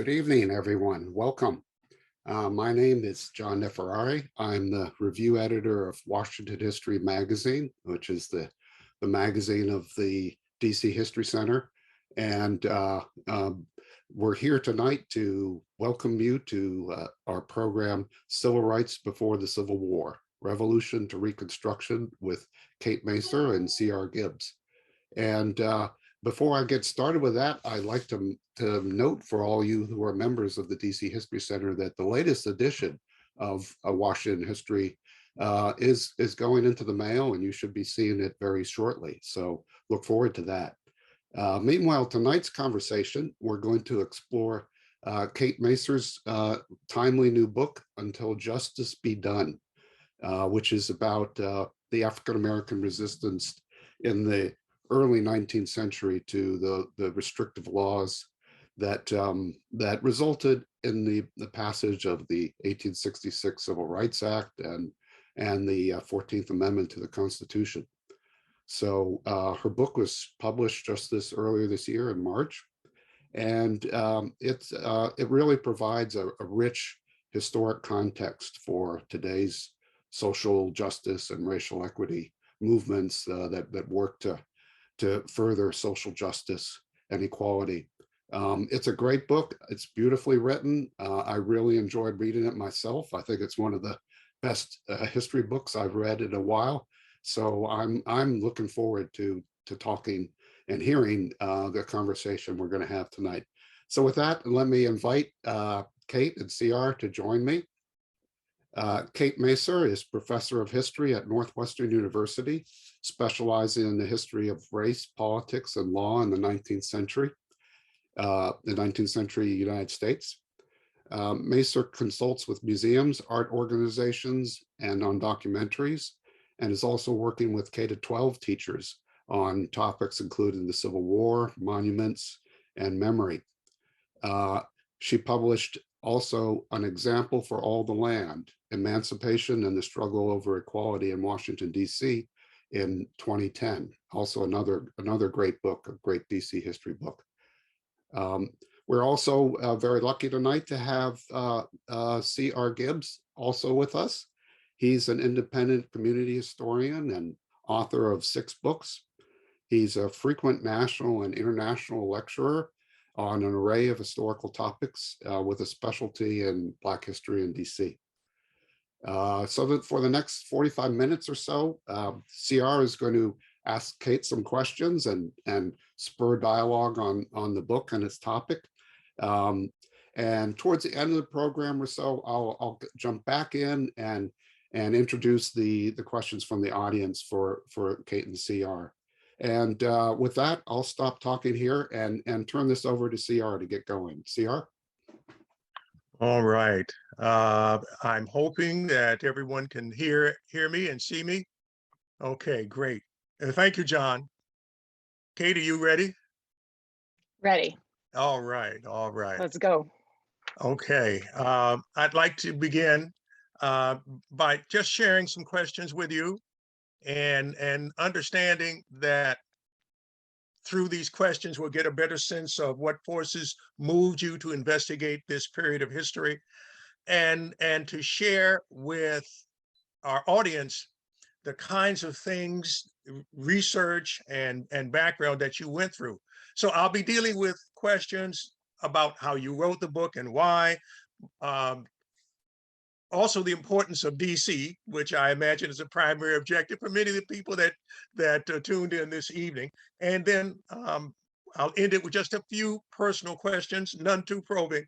Good evening, everyone. Welcome. My name is John Neferari. I'm the review editor of Washington History Magazine, which is the magazine of the DC History Center. And we're here tonight to welcome you to our program, Civil Rights Before the Civil War, Revolution to Reconstruction with Kate Masur and C.R. Gibbs. And before I get started with that, I'd like to note for all you who are members of the DC History Center that the latest edition of Washington History is going into the mail, and you should be seeing it very shortly. So look forward to that. Meanwhile, tonight's conversation, we're going to explore Kate Masur's timely new book, Until Justice Be Done, which is about the African-American resistance in the early 19th century to the restrictive laws that that resulted in the passage of the 1866 Civil Rights Act and the 14th Amendment to the Constitution. So her book was published just earlier this year in March, and it really provides a rich historic context for today's social justice and racial equity movements that work to further social justice and equality. It's a great book. It's beautifully written. I really enjoyed reading it myself. I think it's one of the best history books I've read in a while. So I'm looking forward to talking and hearing the conversation we're going to have tonight. So with that, let me invite Kate and CR to join me. Kate Masur is professor of history at Northwestern University, specializing in the history of race, politics, and law in the 19th century, United States. Masur consults with museums, art organizations, and on documentaries, and is also working with K-12 teachers on topics including the Civil War, monuments, and memory. She published also An Example for All the Land, Emancipation and the Struggle Over Equality in Washington, D.C. in 2010. Also another great book, a great DC history book. We're also very lucky tonight to have C.R. Gibbs also with us. He's an independent community historian and author of 6 books. He's a frequent national and international lecturer on an array of historical topics with a specialty in Black history in DC. So that for the next 45 minutes or so, CR is going to ask Kate some questions and spur dialogue on the book and its topic. And towards the end of the program or so, I'll jump back in and introduce the questions from the audience for Kate and CR. And with that, I'll stop talking here and turn this over to CR to get going. CR? All right. I'm hoping that everyone can hear me and see me. Okay, great. Thank you, John. Kate, are you ready? Ready. All right. All right. Let's go. Okay. I'd like to begin by just sharing some questions with you and understanding that through these questions, we'll get a better sense of what forces moved you to investigate this period of history and to share with our audience the kinds of things, research and background that you went through. So I'll be dealing with questions about how you wrote the book and why, also the importance of DC, which I imagine is a primary objective for many of the people that tuned in this evening. And then I'll end it with just a few personal questions, none too probing.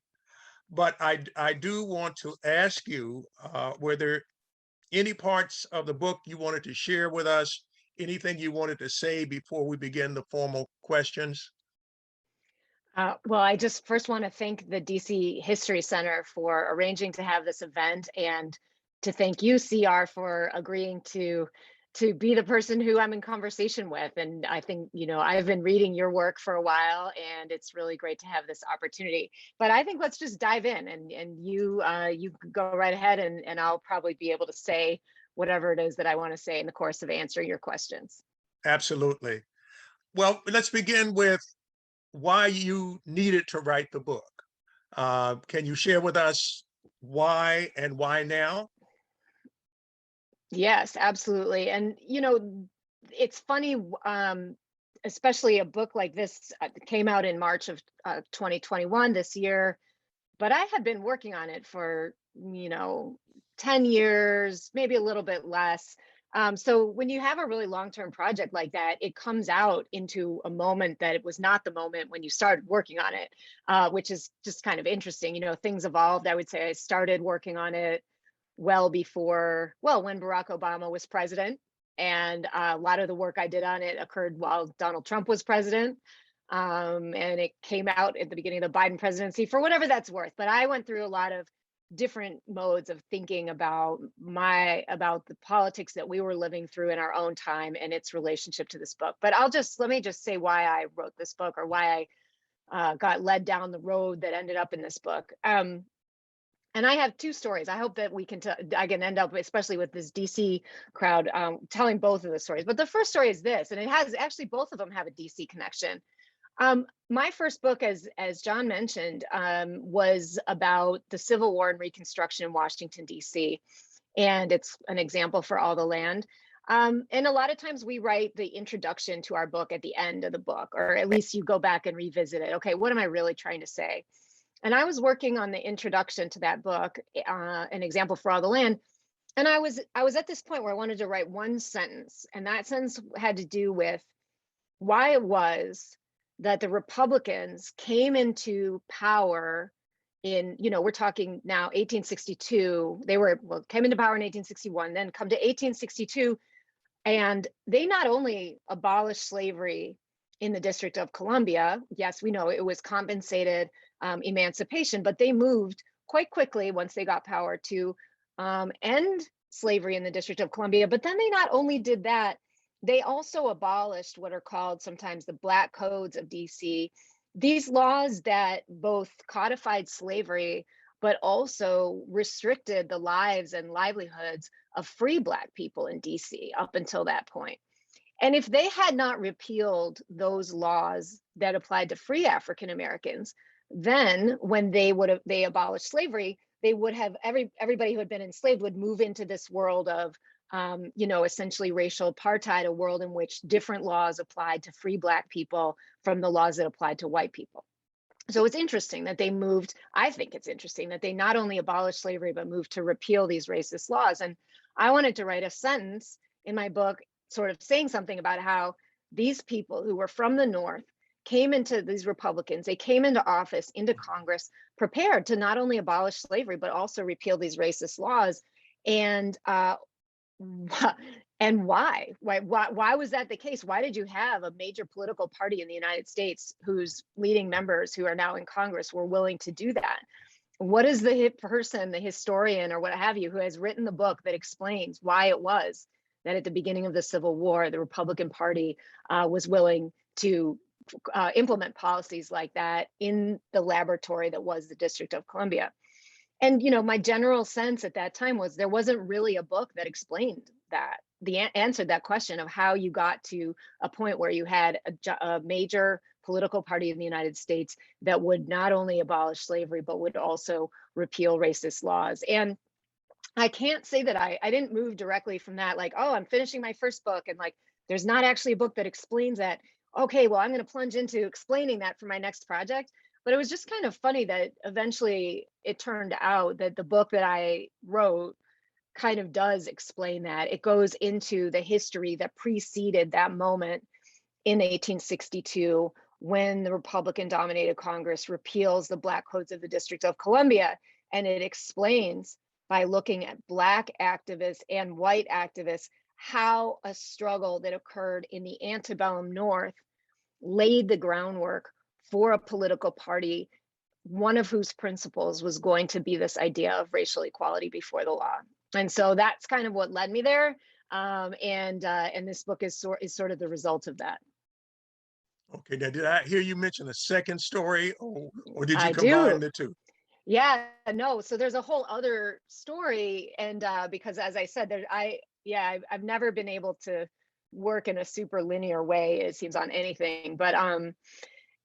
But I do want to ask you, were there any parts of the book you wanted to share with us, anything you wanted to say before we begin the formal questions? Well, I just first want to thank the DC History Center for arranging to have this event, and to thank you, CR, for agreeing to be the person who I'm in conversation with. And I think, I've been reading your work for a while, and it's really great to have this opportunity. But I think let's just dive in, and you go right ahead, and I'll probably be able to say whatever it is that I want to say in the course of answering your questions. Absolutely. Well, let's begin with why you needed to write the book. Can you share with us why and why now? Yes, absolutely. And it's funny, especially a book like this came out in March of 2021 this year, but I had been working on it for 10 years, maybe a little bit less. So when you have a really long-term project like that, it comes out into a moment that it was not the moment when you started working on it, which is just kind of interesting. Things evolved. I would say I started working on it well before, when Barack Obama was president. And a lot of the work I did on it occurred while Donald Trump was president. And it came out at the beginning of the Biden presidency, for whatever that's worth. But I went through a lot of different modes of thinking about the politics that we were living through in our own time and its relationship to this book. But let me just say why I wrote this book, or why I got led down the road that ended up in this book. And I have two stories. I hope that I can end up, especially with this DC crowd, telling both of the stories. But the first story is this, and it has actually, both of them have a DC connection. My first book, as John mentioned, was about the Civil War and Reconstruction in Washington, DC. And it's an example for all the land. And a lot of times we write the introduction to our book at the end of the book, or at least you go back and revisit it. Okay, what am I really trying to say? And I was working on the introduction to that book, an example for all the land. And I was at this point where I wanted to write one sentence, and that sentence had to do with why it was that the Republicans came into power in, we're talking now 1862. They came into power in 1861, then come to 1862, and they not only abolished slavery in the District of Columbia. Yes, we know it was compensated emancipation, but they moved quite quickly once they got power to end slavery in the District of Columbia. But then they not only did that, they also abolished what are called sometimes the Black Codes of DC. These laws that both codified slavery, but also restricted the lives and livelihoods of free Black people in DC up until that point. And if they had not repealed those laws that applied to free African Americans, then when they abolished slavery, they would have everybody who had been enslaved would move into this world of essentially racial apartheid, a world in which different laws applied to free Black people from the laws that applied to white people. So it's interesting that they moved. I think it's interesting that they not only abolished slavery, but moved to repeal these racist laws. And I wanted to write a sentence in my book sort of saying something about how these people who were from the North came into these Republicans, they came into office, into Congress, prepared to not only abolish slavery, but also repeal these racist laws. And why was that the case? Why did you have a major political party in the United States whose leading members who are now in Congress were willing to do that? What is the person, the historian or what have you, who has written the book that explains why it was that at the beginning of the Civil War, the Republican Party was willing to implement policies like that in the laboratory that was the District of Columbia? And, my general sense at that time was there wasn't really a book that explained that, answered that question of how you got to a point where you had a major political party in the United States that would not only abolish slavery, but would also repeal racist laws. And I can't say that I didn't move directly from that, like, oh, I'm finishing my first book and like, there's not actually a book that explains that. Okay, well, I'm going to plunge into explaining that for my next project. But it was just kind of funny that eventually it turned out that the book that I wrote kind of does explain that. It goes into the history that preceded that moment in 1862 when the Republican-dominated Congress repeals the Black Codes of the District of Columbia. And it explains by looking at Black activists and white activists how a struggle that occurred in the antebellum North laid the groundwork for a political party, one of whose principles was going to be this idea of racial equality before the law. And so that's kind of what led me there. And this book is sort of the result of that. Okay, now did I hear you mention a second story, or did you I combine do. the two? Yeah, no. So there's a whole other story, and because as I said, I've never been able to work in a super linear way, it seems, on anything. But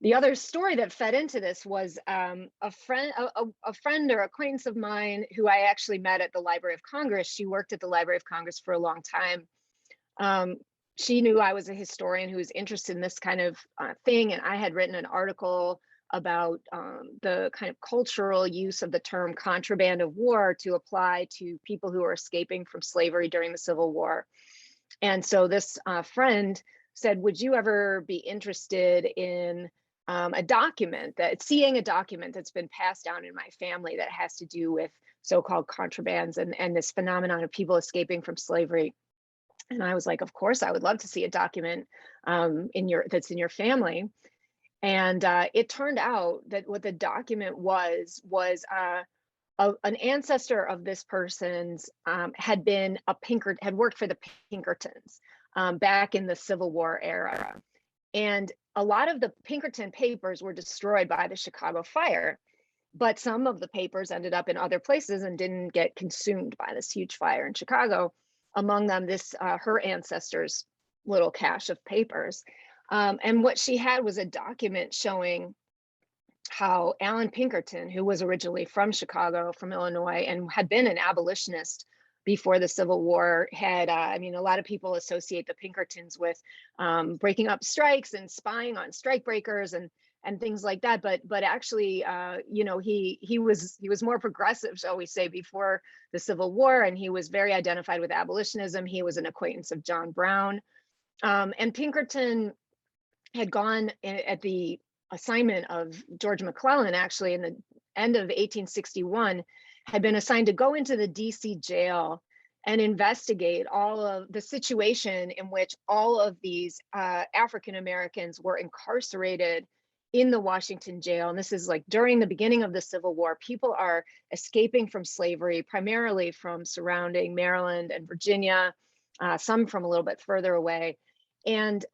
the other story that fed into this was a friend or acquaintance of mine who I actually met at the Library of Congress. She worked at the Library of Congress for a long time. She knew I was a historian who was interested in this kind of thing, and I had written an article about the kind of cultural use of the term contraband of war to apply to people who were escaping from slavery during the Civil War. And so this friend said, would you ever be interested in seeing a document that's been passed down in my family that has to do with so-called contrabands and this phenomenon of people escaping from slavery? And I was like, of course, I would love to see a document that's in your family. And it turned out that what the document was an ancestor of this person's had worked for the Pinkertons back in the Civil War era. And a lot of the Pinkerton papers were destroyed by the Chicago fire, but some of the papers ended up in other places and didn't get consumed by this huge fire in Chicago. Among them, her ancestor's little cache of papers. And what she had was a document showing how Alan Pinkerton, who was originally from Chicago, from Illinois, and had been an abolitionist before the Civil War, had, I mean, a lot of people associate the Pinkertons with breaking up strikes and spying on strikebreakers and things like that. But actually, you know, he was more progressive, shall we say, before the Civil War, and he was very identified with abolitionism. He was an acquaintance of John Brown, and Pinkerton had gone at the assignment of George McClellan, actually in the end of 1861, had been assigned to go into the DC jail and investigate all of the situation in which all of these African Americans were incarcerated in the Washington jail. And this is like during the beginning of the Civil War. People are escaping from slavery, primarily from surrounding Maryland and Virginia, some from a little bit further away. And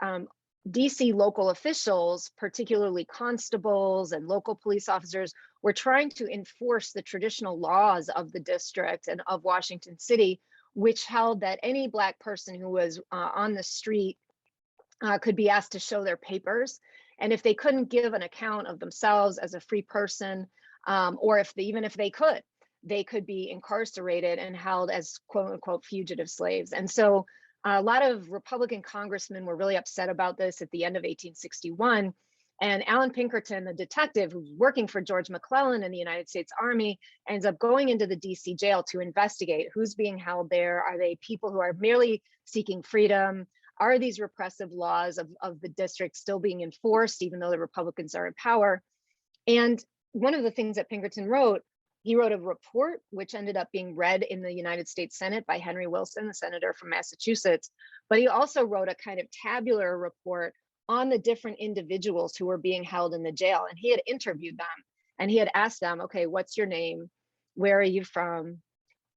DC local officials, particularly constables and local police officers, were trying to enforce the traditional laws of the district and of Washington City, which held that any Black person who was on the street could be asked to show their papers. And if they couldn't give an account of themselves as a free person, or even if they could be incarcerated and held as quote unquote fugitive slaves. And so a lot of Republican congressmen were really upset about this at the end of 1861. And Alan Pinkerton, the detective who's working for George McClellan in the United States Army, ends up going into the DC jail to investigate who's being held there. Are they people who are merely seeking freedom? Are these repressive laws of the district still being enforced, even though the Republicans are in power? And one of the things that Pinkerton wrote, he wrote a report which ended up being read in the United States Senate by Henry Wilson, the senator from Massachusetts. But he also wrote a kind of tabular report on the different individuals who were being held in the jail. And he had interviewed them and he had asked them, okay, what's your name? Where are you from?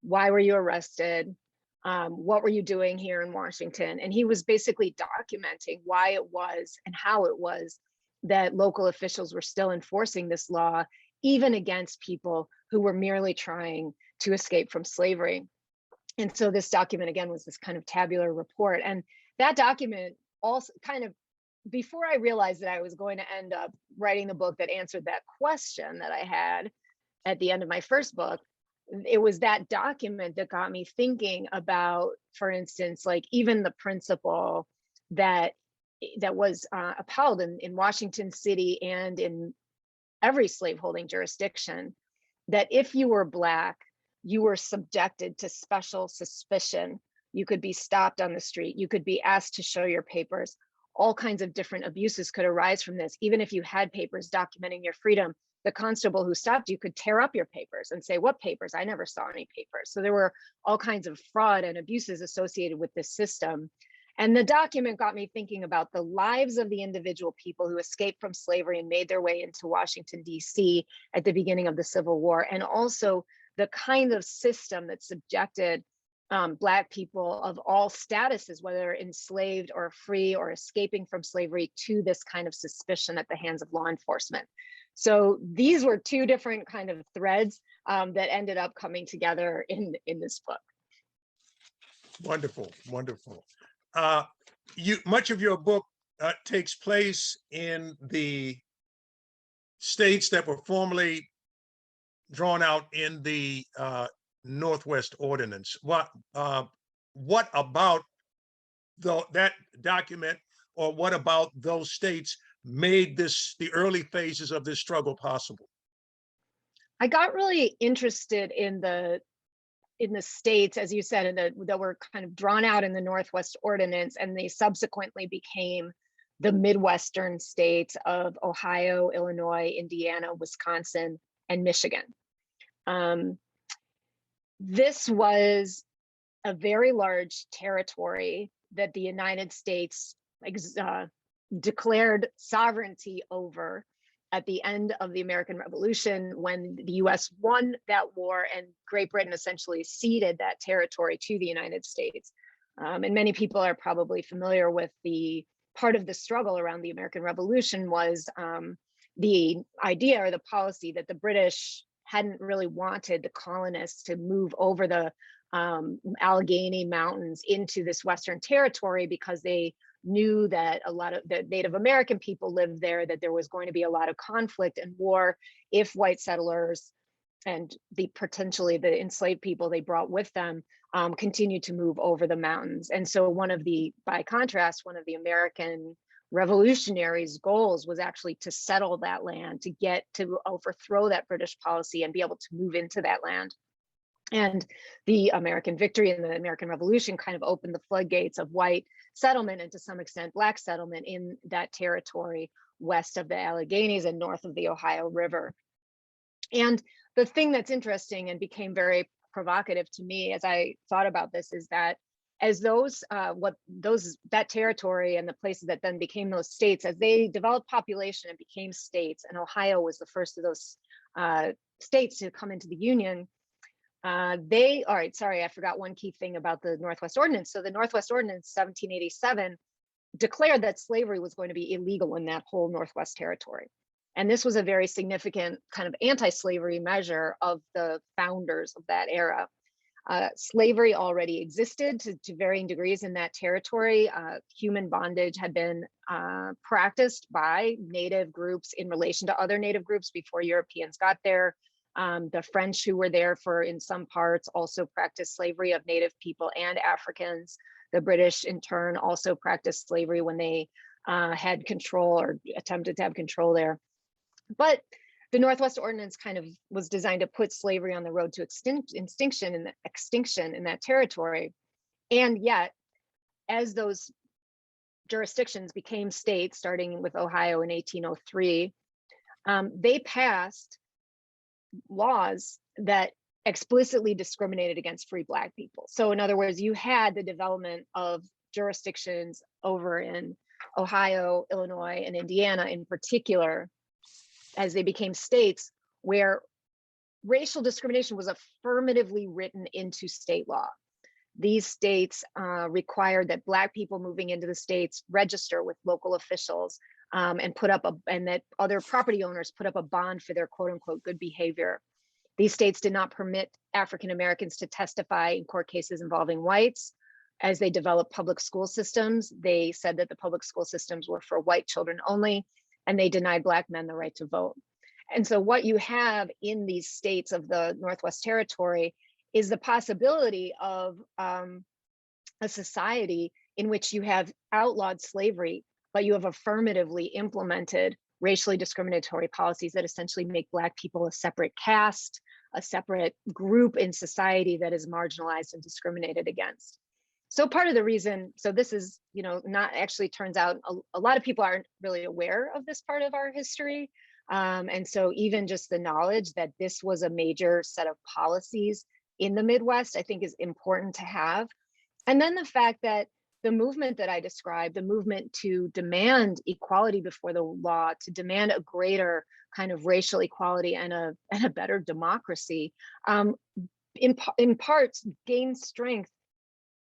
Why were you arrested? What were you doing here in Washington? And he was basically documenting why it was and how it was that local officials were still enforcing this law, even against people who were merely trying to escape from slavery. And so this document, again, was this kind of tabular report. And that document also kind of, before I realized that I was going to end up writing the book that answered that question that I had at the end of my first book, it was that document that got me thinking about, for instance, like even the principle that was upheld in Washington City and in every slaveholding jurisdiction, that if you were Black, you were subjected to special suspicion. You could be stopped on the street. You could be asked to show your papers. All kinds of different abuses could arise from this. Even if you had papers documenting your freedom, the constable who stopped you could tear up your papers and say, what papers? I never saw any papers. So there were all kinds of fraud and abuses associated with this system. And the document got me thinking about the lives of the individual people who escaped from slavery and made their way into Washington, D.C. at the beginning of the Civil War, and also the kind of system that subjected Black people of all statuses, whether enslaved or free or escaping from slavery, to this kind of suspicion at the hands of law enforcement. So these were two different kind of threads that ended up coming together in this book. Wonderful, wonderful. Much of your book takes place in the states that were formerly drawn out in the Northwest Ordinance. What about that document, or what about those states made the early phases of this struggle possible? I got really interested in the states, as you said, that were kind of drawn out in the Northwest Ordinance, and they subsequently became the Midwestern states of Ohio, Illinois, Indiana, Wisconsin, and Michigan. This was a very large territory that the United States declared sovereignty over at the end of the American Revolution, when the US won that war and Great Britain essentially ceded that territory to the United States. And many people are probably familiar with the part of the struggle around the American Revolution was the idea or the policy that the British hadn't really wanted the colonists to move over the Allegheny Mountains into this Western territory, because they knew that a lot of the Native American people lived there, that there was going to be a lot of conflict and war if white settlers and potentially the enslaved people they brought with them continued to move over the mountains. And so by contrast, one of the American revolutionaries' goals was actually to settle that land, to overthrow that British policy and be able to move into that land. And the American victory and the American Revolution kind of opened the floodgates of white settlement, and to some extent Black settlement, in that territory west of the Alleghenies and north of the Ohio River. And the thing that's interesting and became very provocative to me as I thought about this is that as that territory and the places that then became those states, as they developed population and became states, and Ohio was the first of those states to come into the Union, all right, sorry, I forgot one key thing about the Northwest Ordinance. So the Northwest Ordinance 1787 declared that slavery was going to be illegal in that whole Northwest territory. And this was a very significant kind of anti-slavery measure of the founders of that era. Slavery already existed to varying degrees in that territory. Human bondage had been practiced by Native groups in relation to other Native groups before Europeans got there. The French who were there in some parts also practiced slavery of Native people and Africans. The British in turn also practiced slavery when they had control or attempted to have control there. But the Northwest Ordinance kind of was designed to put slavery on the road to extinction in that territory. And yet, as those jurisdictions became states, starting with Ohio in 1803, they passed laws that explicitly discriminated against free Black people. So in other words, you had the development of jurisdictions over in Ohio, Illinois, and Indiana in particular, as they became states, where racial discrimination was affirmatively written into state law. These states required that Black people moving into the states register with local officials, and that other property owners put up a bond for their quote unquote good behavior. These states did not permit African Americans to testify in court cases involving whites. As they developed public school systems, they said that the public school systems were for white children only, and they denied Black men the right to vote. And so what you have in these states of the Northwest Territory is the possibility of a society in which you have outlawed slavery, but you have affirmatively implemented racially discriminatory policies that essentially make Black people a separate caste, a separate group in society that is marginalized and discriminated against. So part of the reason, so this is, not actually turns out a lot of people aren't really aware of this part of our history. And so even just the knowledge that this was a major set of policies in the Midwest, I think is important to have. And then the fact that the movement that I described, the movement to demand equality before the law, to demand a greater kind of racial equality and a better democracy, in parts gained strength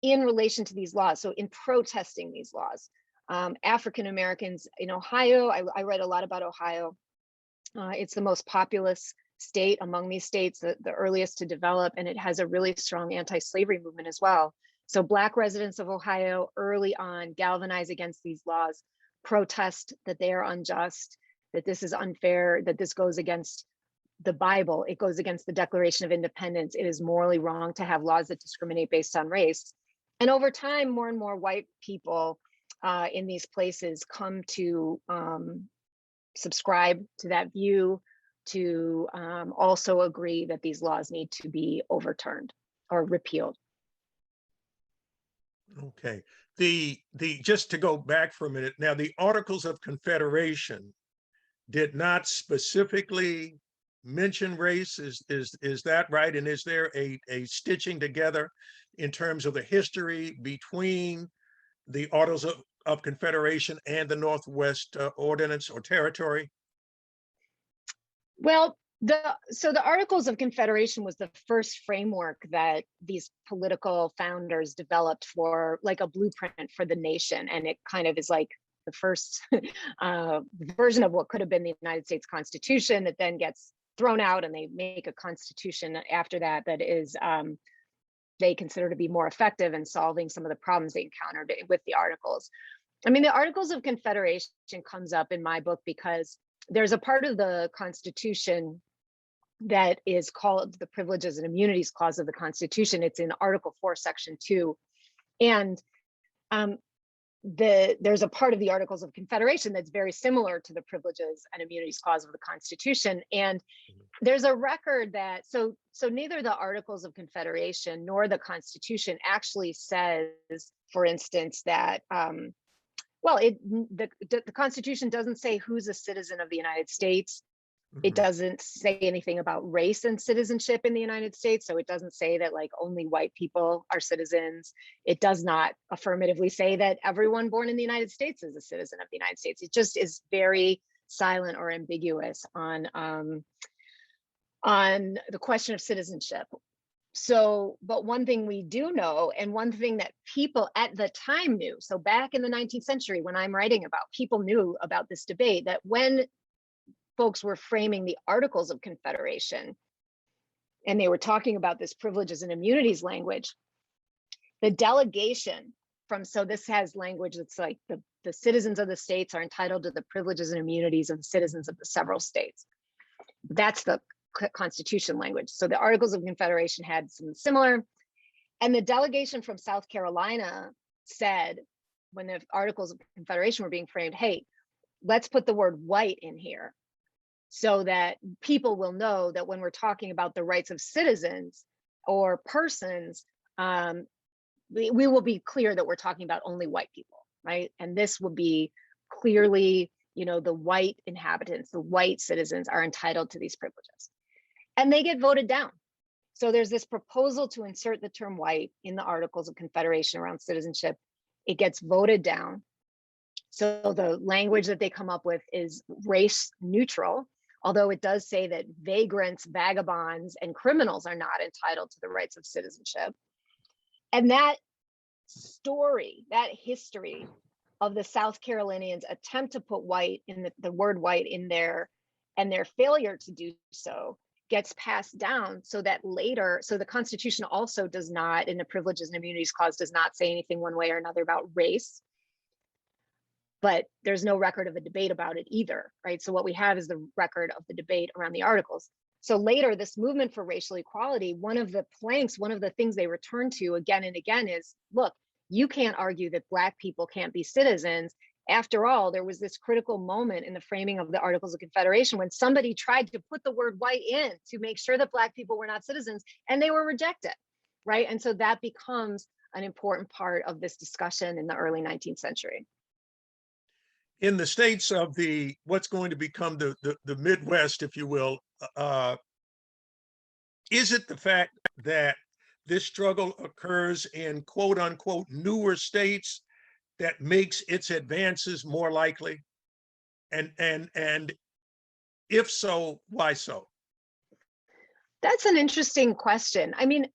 in relation to these laws. So in protesting these laws, African Americans in Ohio, I read a lot about Ohio. It's the most populous state among these states, the earliest to develop, and it has a really strong anti-slavery movement as well. So Black residents of Ohio early on galvanize against these laws, protest that they are unjust, that this is unfair, that this goes against the Bible, it goes against the Declaration of Independence. It is morally wrong to have laws that discriminate based on race. And over time, more and more white people in these places come to subscribe to that view, to also agree that these laws need to be overturned or repealed. Okay. The just to go back for a minute, now the Articles of Confederation did not specifically mention race. Is that right? And is there a stitching together in terms of the history between the Articles of Confederation and the Northwest Ordinance or Territory? Well, so the Articles of Confederation was the first framework that these political founders developed for, like, a blueprint for the nation. And it kind of is like the first version of what could have been the United States Constitution that then gets thrown out, and they make a constitution after that that is they consider to be more effective in solving some of the problems they encountered with the Articles. I mean, the Articles of Confederation comes up in my book because there's a part of the Constitution that is called the Privileges and Immunities Clause of the Constitution. It's in Article 4, Section 2. And there's a part of the Articles of Confederation that's very similar to the Privileges and Immunities Clause of the Constitution. And there's a record that, so neither the Articles of Confederation nor the Constitution actually says, for instance, that, the Constitution doesn't say who's a citizen of the United States. It doesn't say anything about race and citizenship in the United States. So it doesn't say that, like, only white people are citizens. It does not affirmatively say that everyone born in the United States is a citizen of the United States. It just is very silent or ambiguous on the question of citizenship. So, but one thing we do know, and one thing that people at the time knew, so back in the 19th century, when I'm writing about, people knew about this debate, that when folks were framing the Articles of Confederation and they were talking about this privileges and immunities language, the delegation from, so this has language that's like the citizens of the states are entitled to the privileges and immunities of the citizens of the several states. That's the Constitution language. So the Articles of Confederation had some similar, and the delegation from South Carolina said, when the Articles of Confederation were being framed, hey, let's put the word white in here, so that people will know that when we're talking about the rights of citizens or persons, we will be clear that we're talking about only white people, right? And this will be clearly, the white inhabitants, the white citizens are entitled to these privileges. And they get voted down. So there's this proposal to insert the term white in the Articles of Confederation around citizenship. It gets voted down. So the language that they come up with is race neutral, although it does say that vagrants, vagabonds, and criminals are not entitled to the rights of citizenship. And that story, that history of the South Carolinians' attempt to put white in the word white in there, and their failure to do so, gets passed down, so that later, so the Constitution also does not, in the Privileges and Immunities Clause, does not say anything one way or another about race. But there's no record of a debate about it either, right? So what we have is the record of the debate around the Articles. So later, this movement for racial equality, one of the planks, one of the things they return to again and again is, look, you can't argue that Black people can't be citizens. After all, there was this critical moment in the framing of the Articles of Confederation when somebody tried to put the word white in to make sure that Black people were not citizens, and they were rejected, right? And so that becomes an important part of this discussion in the early 19th century. In the states of what's going to become the Midwest, if you will, is it the fact that this struggle occurs in quote unquote newer states that makes its advances more likely? And if so, why so? That's an interesting question. I mean,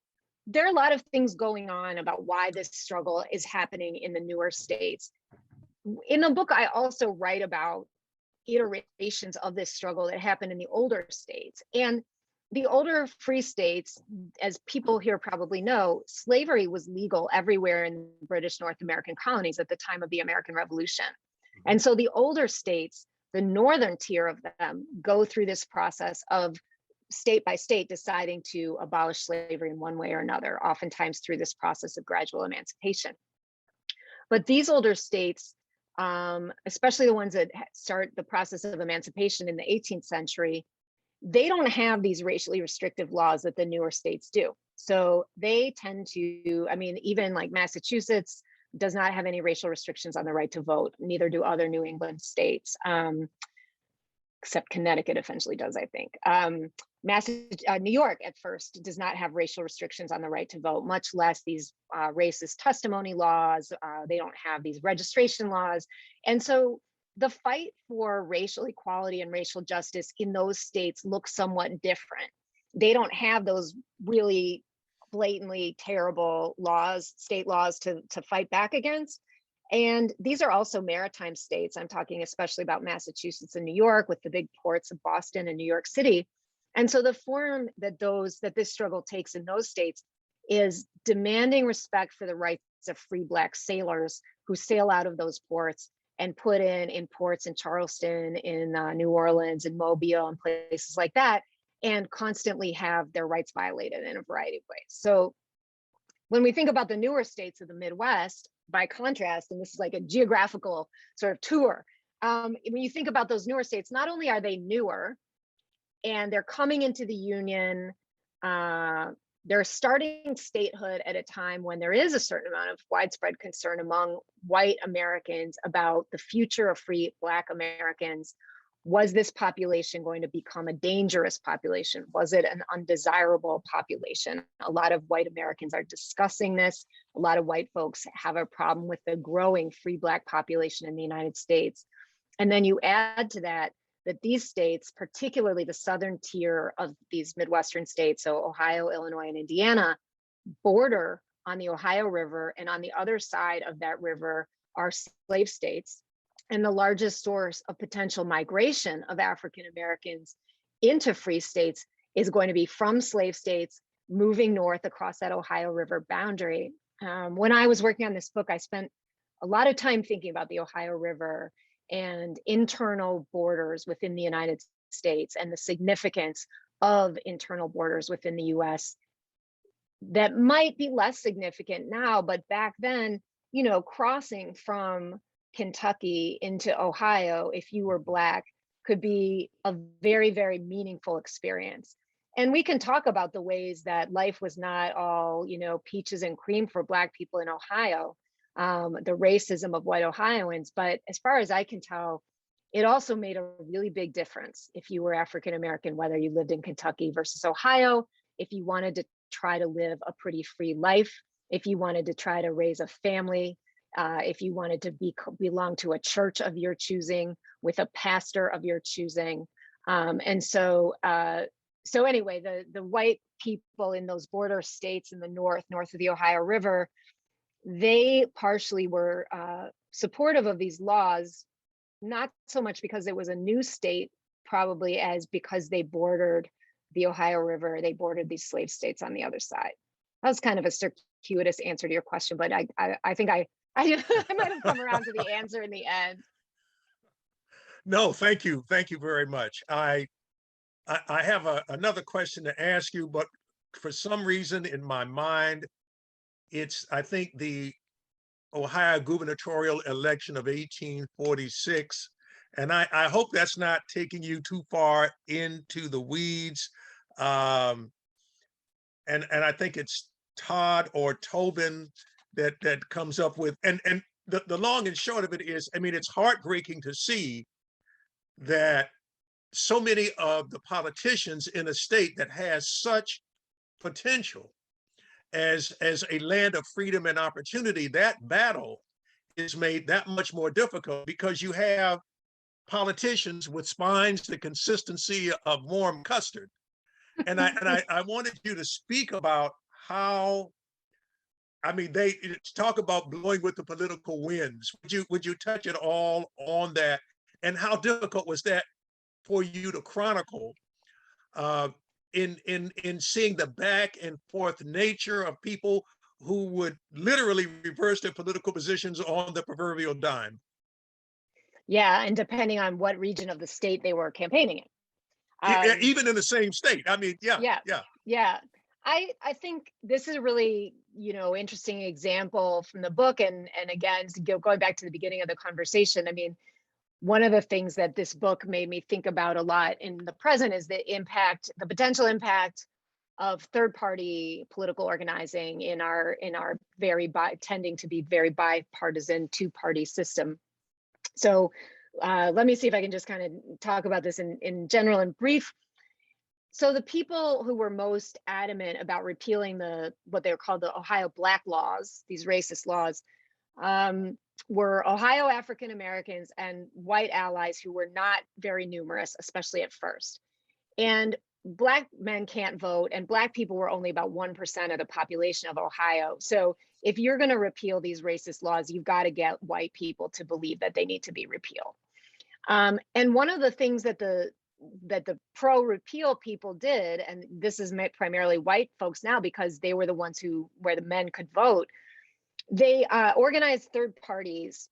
there are a lot of things going on about why this struggle is happening in the newer states. In the book, I also write about iterations of this struggle that happened in the older states. And the older free states, as people here probably know, slavery was legal everywhere in the British North American colonies at the time of the American Revolution. And so the older states, the northern tier of them go through this process of state by state deciding to abolish slavery in one way or another, oftentimes through this process of gradual emancipation. But these older states, especially the ones that start the process of emancipation in the 18th century, they don't have these racially restrictive laws that the newer states do. So they tend to, I mean, even like Massachusetts does not have any racial restrictions on the right to vote. Neither do other New England states, except Connecticut eventually does, I think. New York at first does not have racial restrictions on the right to vote, much less these racist testimony laws. They don't have these registration laws. And so the fight for racial equality and racial justice in those states looks somewhat different. They don't have those really blatantly terrible laws, state laws to fight back against. And these are also maritime states. I'm talking especially about Massachusetts and New York with the big ports of Boston and New York City. And so the form that this struggle takes in those states is demanding respect for the rights of free Black sailors who sail out of those ports and put in ports in Charleston, in New Orleans, in Mobile, and places like that, and constantly have their rights violated in a variety of ways. So when we think about the newer states of the Midwest, by contrast, and this is like a geographical sort of tour, when you think about those newer states, not only are they newer and they're coming into the Union, they're starting statehood at a time when there is a certain amount of widespread concern among white Americans about the future of free Black Americans. Was this population going to become a dangerous population? Was it an undesirable population? A lot of white Americans are discussing this. A lot of white folks have a problem with the growing free Black population in the United States. And then you add to that these states, particularly the southern tier of these Midwestern states, so Ohio, Illinois, and Indiana, border on the Ohio River, and on the other side of that river are slave states. And the largest source of potential migration of African Americans into free states is going to be from slave states moving north across that Ohio River boundary. When I was working on this book, I spent a lot of time thinking about the Ohio River and internal borders within the United States and the significance of internal borders within the US that might be less significant now, but back then, you know, crossing from Kentucky into Ohio, if you were Black, could be a very, very meaningful experience. And we can talk about the ways that life was not all, you know, peaches and cream for Black people in Ohio, the racism of white Ohioans. But as far as I can tell, it also made a really big difference if you were African American, whether you lived in Kentucky versus Ohio, if you wanted to try to live a pretty free life, if you wanted to try to raise a family, if you wanted to belong to a church of your choosing with a pastor of your choosing. So anyway, the white people in those border states in the north of the Ohio River, they partially were supportive of these laws, not so much because it was a new state, probably as because they bordered the Ohio River, they bordered these slave states on the other side. That was kind of a circuitous answer to your question, but I think I might have come around to the answer in the end. No, thank you. Thank you very much. I have another question to ask you, but for some reason in my mind, I think the Ohio gubernatorial election of 1846. And I hope that's not taking you too far into the weeds. And I think it's Todd or Tobin that comes up with, and the long and short of it is, I mean, it's heartbreaking to see that so many of the politicians in a state that has such potential as a land of freedom and opportunity, that battle is made that much more difficult because you have politicians with spines the consistency of warm custard. And I wanted you to speak about how, I mean, they talk about blowing with the political winds. Would you touch at all on that? And how difficult was that for you to chronicle in seeing the back and forth nature of people who would literally reverse their political positions on the proverbial dime? Yeah, and depending on what region of the state they were campaigning in. Even in the same state. I mean, yeah, Yeah, yeah. yeah. I think this is a really, interesting example from the book. And again, going back to the beginning of the conversation, I mean, one of the things that this book made me think about a lot in the present is the potential impact of third-party political organizing in our tending to be very bipartisan two-party system. So let me see if I can just kind of talk about this in general and brief. So the people who were most adamant about repealing what they were called the Ohio Black Laws, these racist laws, were Ohio African Americans and white allies who were not very numerous, especially at first. And Black men can't vote, and Black people were only about 1% of the population of Ohio. So if you're going to repeal these racist laws, you've got to get white people to believe that they need to be repealed. And one of the things that the pro-repeal people did, and this is primarily white folks now because they were the ones where the men could vote, they organized third parties.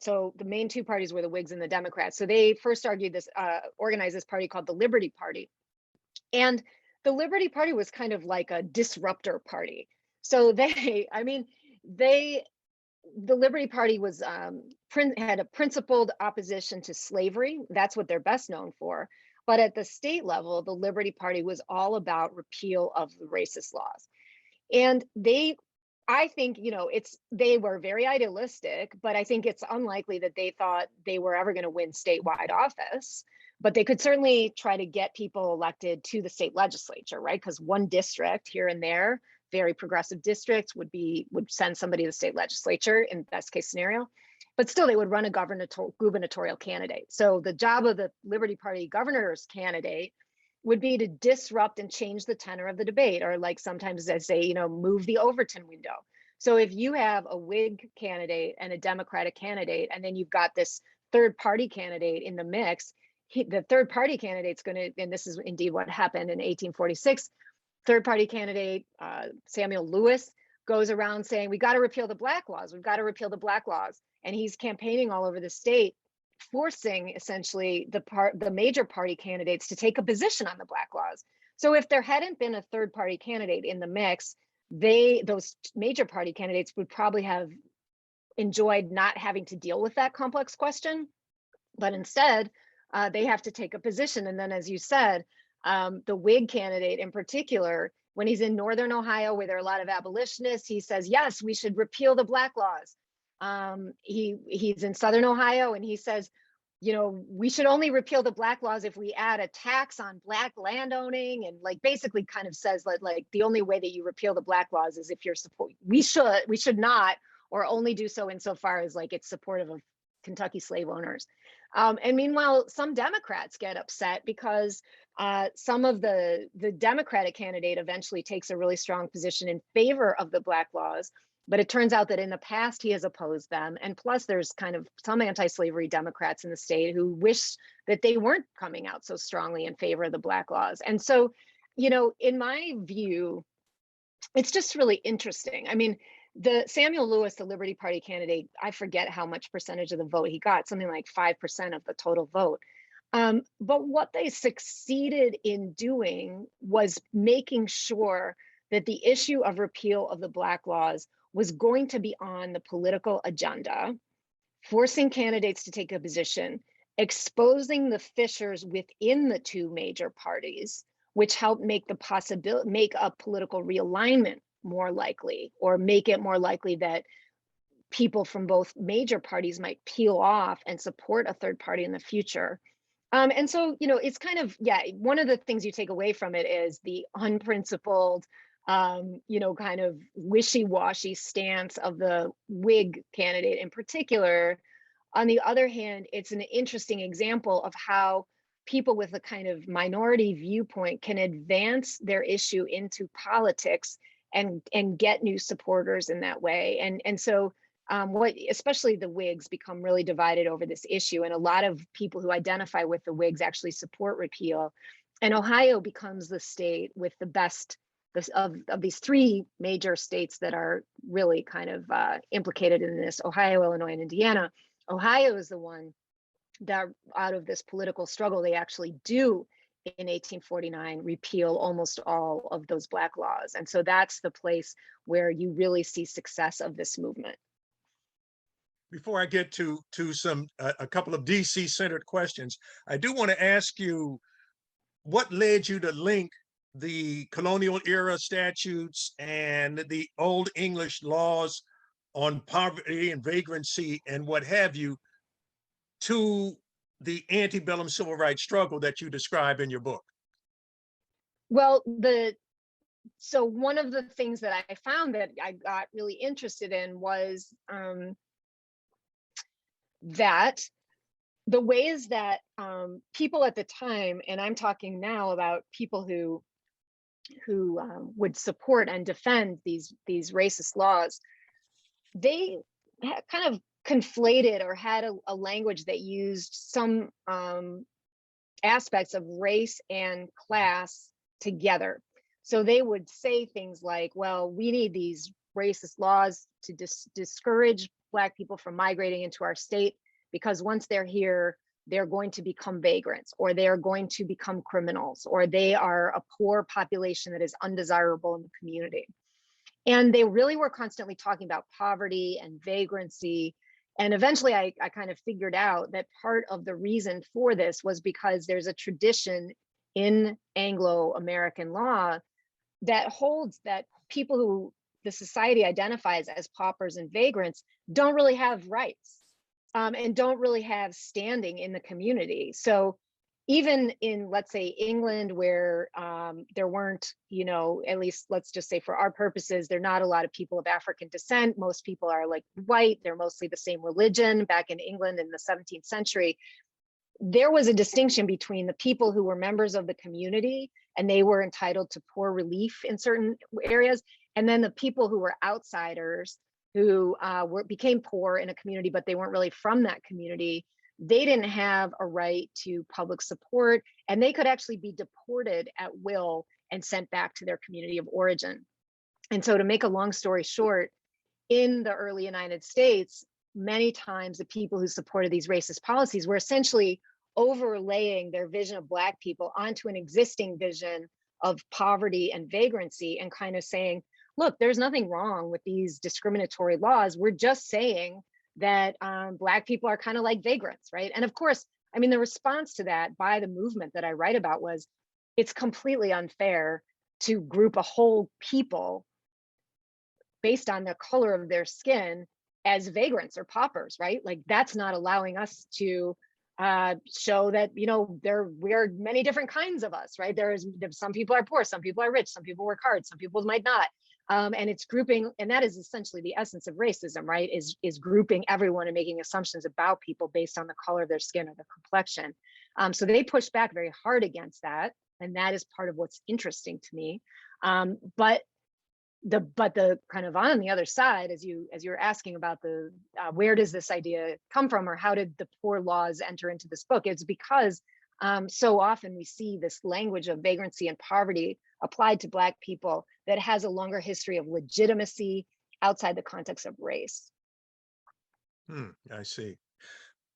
So the main two parties were the Whigs and the Democrats. So they first organized this party called the Liberty Party. And the Liberty Party was kind of like a disruptor party. So the Liberty Party was had a principled opposition to slavery. That's what they're best known for. But at the state level, the Liberty Party was all about repeal of the racist laws. And I think, they were very idealistic, but I think it's unlikely that they thought they were ever going to win statewide office. But they could certainly try to get people elected to the state legislature, right? Because one district here and there, very progressive districts, would send somebody to the state legislature in best case scenario. But still, they would run a gubernatorial candidate. So the job of the Liberty Party governor's candidate would be to disrupt and change the tenor of the debate, or like sometimes I say, move the Overton window. So if you have a Whig candidate and a Democratic candidate, and then you've got this third party candidate in the mix, the third party candidate's going to, and this is indeed what happened in 1846, third party candidate Samuel Lewis goes around saying, we got to repeal the Black laws. We've got to repeal the Black laws. And he's campaigning all over the state, forcing essentially the major party candidates to take a position on the Black laws. So if there hadn't been a third party candidate in the mix, those major party candidates would probably have enjoyed not having to deal with that complex question. But instead, they have to take a position. And then, as you said, the Whig candidate in particular, when he's in Northern Ohio, where there are a lot of abolitionists, he says, yes, we should repeal the Black laws. He's in Southern Ohio, and he says, we should only repeal the Black laws if we add a tax on Black landowning, and basically kind of says that the only way that you repeal the Black laws is if you're we should not, or only do so insofar as it's supportive of Kentucky slave owners. And meanwhile, some Democrats get upset because some of the Democratic candidate eventually takes a really strong position in favor of the Black laws. But it turns out that in the past, he has opposed them. And plus, there's kind of some anti-slavery Democrats in the state who wish that they weren't coming out so strongly in favor of the Black laws. And so, in my view, it's just really interesting. I mean, the Samuel Lewis, the Liberty Party candidate, I forget how much percentage of the vote he got, something like 5% of the total vote. But what they succeeded in doing was making sure that the issue of repeal of the Black laws was going to be on the political agenda, forcing candidates to take a position, exposing the fissures within the two major parties, which helped make a political realignment more likely, or make it more likely that people from both major parties might peel off and support a third party in the future. And so, it's kind of, one of the things you take away from it is the unprincipled, kind of wishy-washy stance of the Whig candidate in particular. On the other hand, it's an interesting example of how people with a kind of minority viewpoint can advance their issue into politics and get new supporters in that way. And so especially the Whigs become really divided over this issue. And a lot of people who identify with the Whigs actually support repeal. And Ohio becomes the state with the best of these three major states that are really kind of implicated in this: Ohio, Illinois, and Indiana. Ohio is the one that out of this political struggle, they actually do in 1849 repeal almost all of those Black laws. And so that's the place where you really see success of this movement. Before I get to a couple of DC centered questions, I do want to ask you what led you to link the colonial era statutes and the old English laws on poverty and vagrancy and what have you to the antebellum civil rights struggle that you describe in your book? Well, so one of the things that I found that I got really interested in was that the ways that people at the time, and I'm talking now about people who would support and defend these racist laws, they kind of conflated or had a language that used some aspects of race and class together. So they would say things like, well, we need these racist laws to discourage Black people from migrating into our state, because once they're here, they're going to become vagrants, or they're going to become criminals, or they are a poor population that is undesirable in the community. And they really were constantly talking about poverty and vagrancy. And eventually I kind of figured out that part of the reason for this was because there's a tradition in Anglo-American law that holds that people who the society identifies as paupers and vagrants don't really have rights. And don't really have standing in the community. So even in, let's say, England, where there weren't, at least let's just say for our purposes, there are not a lot of people of African descent. Most people are like white. They're mostly the same religion. Back in England in the 17th century, there was a distinction between the people who were members of the community and they were entitled to poor relief in certain areas, and then the people who were outsiders who became poor in a community, but they weren't really from that community. They didn't have a right to public support, and they could actually be deported at will and sent back to their community of origin. And so to make a long story short, in the early United States, many times the people who supported these racist policies were essentially overlaying their vision of Black people onto an existing vision of poverty and vagrancy, and kind of saying, look, there's nothing wrong with these discriminatory laws. We're just saying that Black people are kind of like vagrants, right? And of course, I mean, the response to that by the movement that I write about was, it's completely unfair to group a whole people based on the color of their skin as vagrants or paupers, right? Like, that's not allowing us to show that, we're many different kinds of us, right? There's some people are poor, some people are rich, some people work hard, some people might not. And it's grouping, and that is essentially the essence of racism, right? Is grouping everyone and making assumptions about people based on the color of their skin or their complexion. So they push back very hard against that, and that is part of what's interesting to me. But the kind of on the other side, as you're asking about the where does this idea come from, or how did the poor laws enter into this book? It's because so often we see this language of vagrancy and poverty applied to Black people that has a longer history of legitimacy outside the context of race. I see.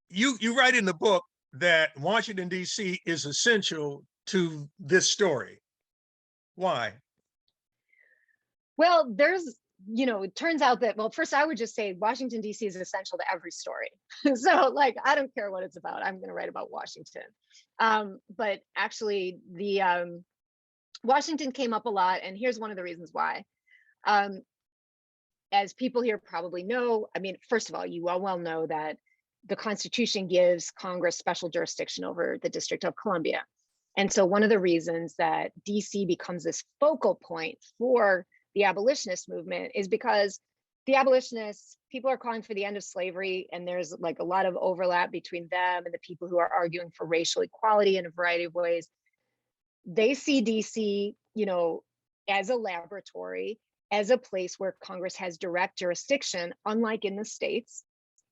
You write in the book that Washington, D.C. is essential to this story. Why? Well, it turns out that, well, first I would just say Washington, D.C. is essential to every story. So like, I don't care what it's about. I'm going to write about Washington. But actually the Washington came up a lot, and here's one of the reasons why. As people here probably know, I mean, first of all, you all well know that the Constitution gives Congress special jurisdiction over the District of Columbia. And so one of the reasons that DC becomes this focal point for the abolitionist movement is because the abolitionists, people are calling for the end of slavery, and there's like a lot of overlap between them and the people who are arguing for racial equality in a variety of ways. They see DC, as a laboratory, as a place where Congress has direct jurisdiction, unlike in the states.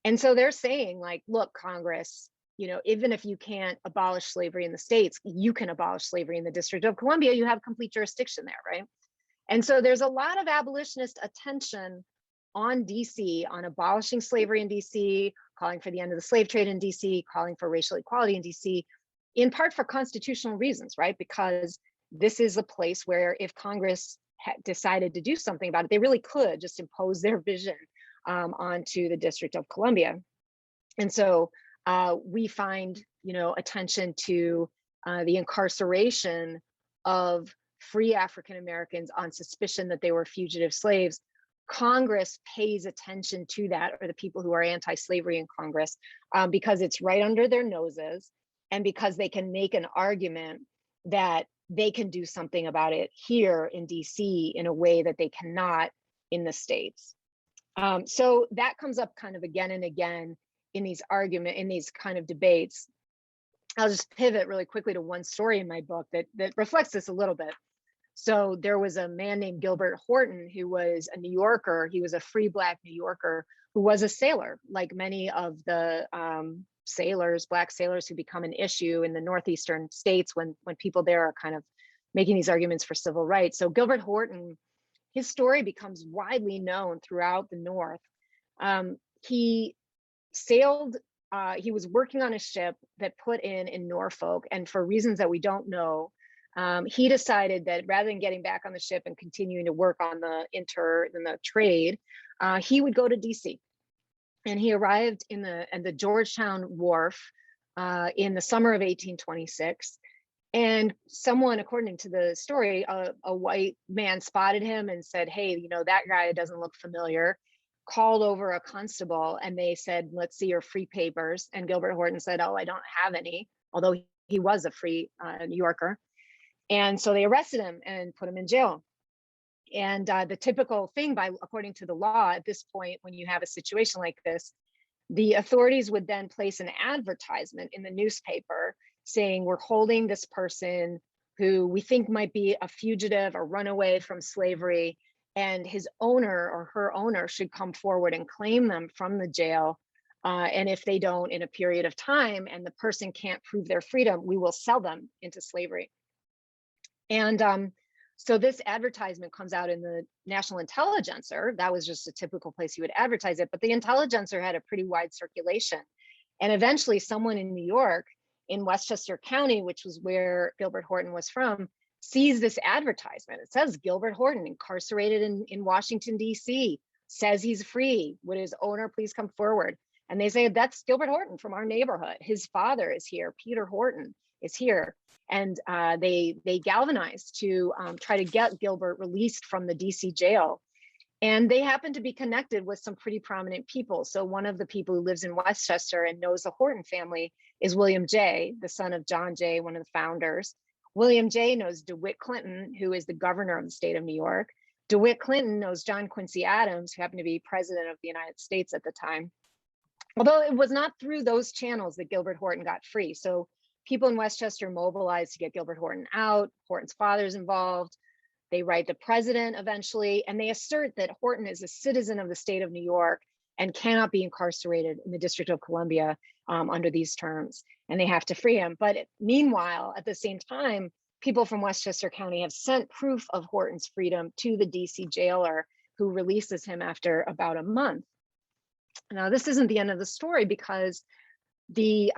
And so they're saying, like, look, Congress, even if you can't abolish slavery in the states, you can abolish slavery in the District of Columbia. You have complete jurisdiction there, right? And so there's a lot of abolitionist attention on DC, on abolishing slavery in DC, calling for the end of the slave trade in DC, calling for racial equality in DC, in part for constitutional reasons, right? Because this is a place where if Congress decided to do something about it, they really could just impose their vision onto the District of Columbia. And so we find, attention to the incarceration of free African Americans on suspicion that they were fugitive slaves. Congress pays attention to that, or the people who are anti-slavery in Congress, because it's right under their noses, and because they can make an argument that they can do something about it here in DC in a way that they cannot in the States. So that comes up kind of again and again in these kind of debates. I'll just pivot really quickly to one story in my book that reflects this a little bit. So there was a man named Gilbert Horton who was a New Yorker. He was a free Black New Yorker who was a sailor, like many of the Black sailors who become an issue in the northeastern states when people there are kind of making these arguments for civil rights. So Gilbert Horton, his story becomes widely known throughout the North. He sailed, he was working on a ship that put in Norfolk, and for reasons that we don't know, he decided that rather than getting back on the ship and continuing to work on the trade, he would go to DC. And he arrived in the Georgetown wharf in the summer of 1826. And someone, according to the story, a white man spotted him and said, "Hey, that guy doesn't look familiar." Called over a constable, and they said, "Let's see your free papers." And Gilbert Horton said, "Oh, I don't have any," although he was a free New Yorker. And so they arrested him and put him in jail. And the typical thing, according to the law at this point, when you have a situation like this, the authorities would then place an advertisement in the newspaper saying, "We're holding this person who we think might be a fugitive or runaway from slavery, and his owner or her owner should come forward and claim them from the jail. And if they don't in a period of time and the person can't prove their freedom, we will sell them into slavery." And so this advertisement comes out in the National Intelligencer. That was just a typical place you would advertise it, but the Intelligencer had a pretty wide circulation. And eventually someone in New York, in Westchester County, which was where Gilbert Horton was from, sees this advertisement. It says Gilbert Horton, incarcerated in Washington, D.C., says he's free. Would his owner please come forward? And they say, "That's Gilbert Horton from our neighborhood. His father is here. Peter Horton is here." And they galvanized to try to get Gilbert released from the DC jail. And they happen to be connected with some pretty prominent people. So one of the people who lives in Westchester and knows the Horton family is William Jay, the son of John Jay, one of the founders. William Jay knows DeWitt Clinton, who is the governor of the state of New York. DeWitt Clinton knows John Quincy Adams, who happened to be president of the United States at the time. Although it was not through those channels that Gilbert Horton got free. So people in Westchester mobilized to get Gilbert Horton out. Horton's father's involved. They write the president eventually, and they assert that Horton is a citizen of the state of New York and cannot be incarcerated in the District of Columbia under these terms, and they have to free him. But meanwhile, at the same time, people from Westchester County have sent proof of Horton's freedom to the DC jailer, who releases him after about a month. Now, this isn't the end of the story, because the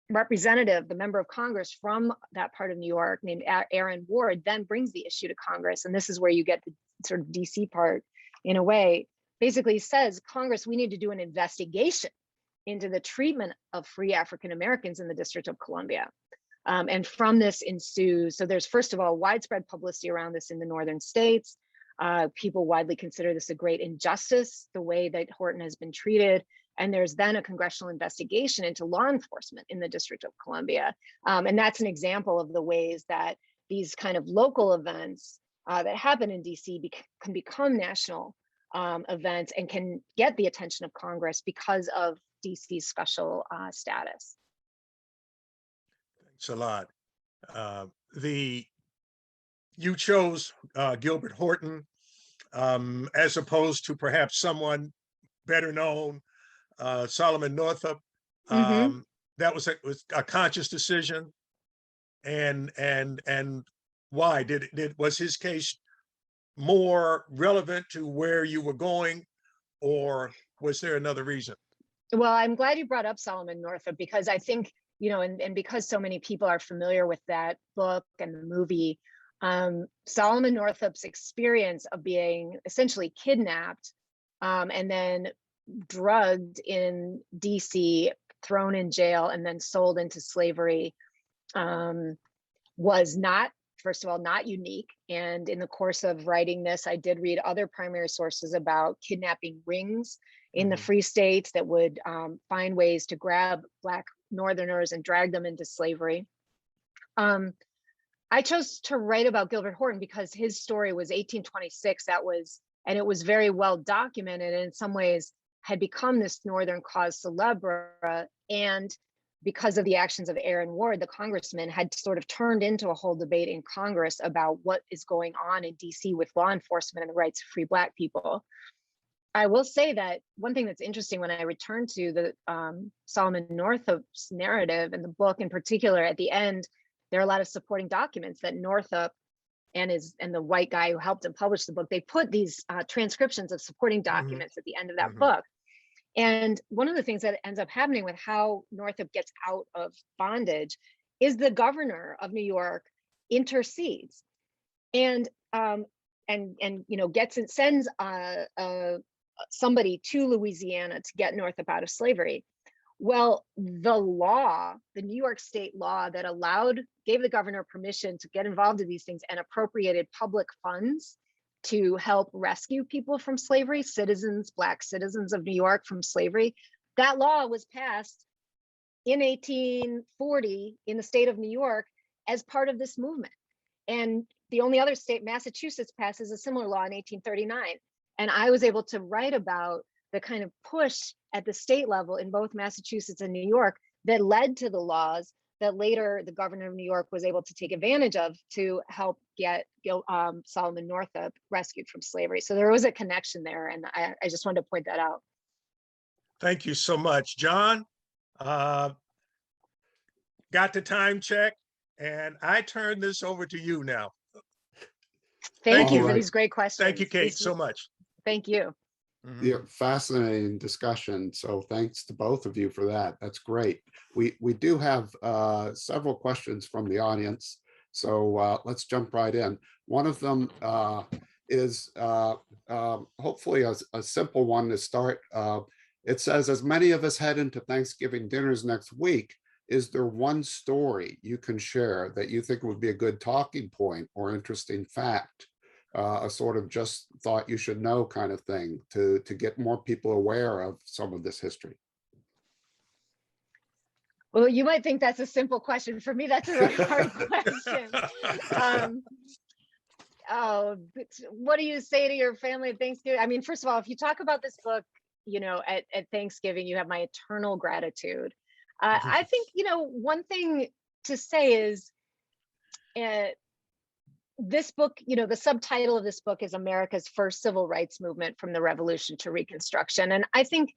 representative, the member of Congress from that part of New York named Aaron Ward, then brings the issue to Congress. And this is where you get the sort of DC part in a way. Basically says, "Congress, we need to do an investigation into the treatment of free African Americans in the District of Columbia." And from this ensues, so there's first of all widespread publicity around this in the northern states. People widely consider this a great injustice, the way that Horton has been treated. And there's then a congressional investigation into law enforcement in the District of Columbia. And that's an example of the ways that these kind of local events that happen in DC can become national events and can get the attention of Congress because of DC's special status. Thanks a lot. You chose Gilbert Horton as opposed to perhaps someone better known, Solomon Northup. That was a conscious decision, and why was his case more relevant to where you were going, or was there another reason? Well, I'm glad you brought up Solomon Northup, because I think, and because so many people are familiar with that book and the movie, Solomon Northup's experience of being essentially kidnapped and then drugged in DC, thrown in jail, and then sold into slavery was not, first of all, not unique. And in the course of writing this, I did read other primary sources about kidnapping rings in the free states that would find ways to grab Black Northerners and drag them into slavery. I chose to write about Gilbert Horton because his story was 1826. And it was very well documented, and in some ways had become this Northern cause célèbre. And because of the actions of Aaron Ward, the congressman, had sort of turned into a whole debate in Congress about what is going on in DC with law enforcement and the rights of free Black people. I will say that one thing that's interesting when I return to the Solomon Northup's narrative and the book in particular, at the end, there are a lot of supporting documents that Northup and the white guy who helped him publish the book, they put these transcriptions of supporting documents at the end of that book. And one of the things that ends up happening with how Northup gets out of bondage is the governor of New York intercedes and sends somebody to Louisiana to get Northup out of slavery. Well, the New York state law that gave the governor permission to get involved in these things and appropriated public funds to help rescue people from slavery, Black citizens of New York from slavery, that law was passed in 1840 in the state of New York as part of this movement. And the only other state, Massachusetts, passes a similar law in 1839. And I was able to write about the kind of push at the state level in both Massachusetts and New York that led to the laws that later the governor of New York was able to take advantage of to help get Solomon Northup rescued from slavery. So there was a connection there, and I just wanted to point that out. Thank you so much, John. Got the time check, and I turn this over to you now. Thank you for these great questions. Thank you, Kate, so much. Thank you. Yeah, fascinating discussion. So thanks to both of you for that. That's great. We do have several questions from the audience. So let's jump right in. One of them is hopefully a simple one to start. It says, as many of us head into Thanksgiving dinners next week, is there one story you can share that you think would be a good talking point or interesting fact? A sort of just thought you should know kind of thing to get more people aware of some of this history? Well, you might think that's a simple question. For me, that's a really hard question. What do you say to your family at Thanksgiving? I mean, first of all, if you talk about this book, at Thanksgiving, you have my eternal gratitude. I think, one thing to say is, this book, the subtitle of this book is America's First Civil Rights Movement from the Revolution to Reconstruction. And I think,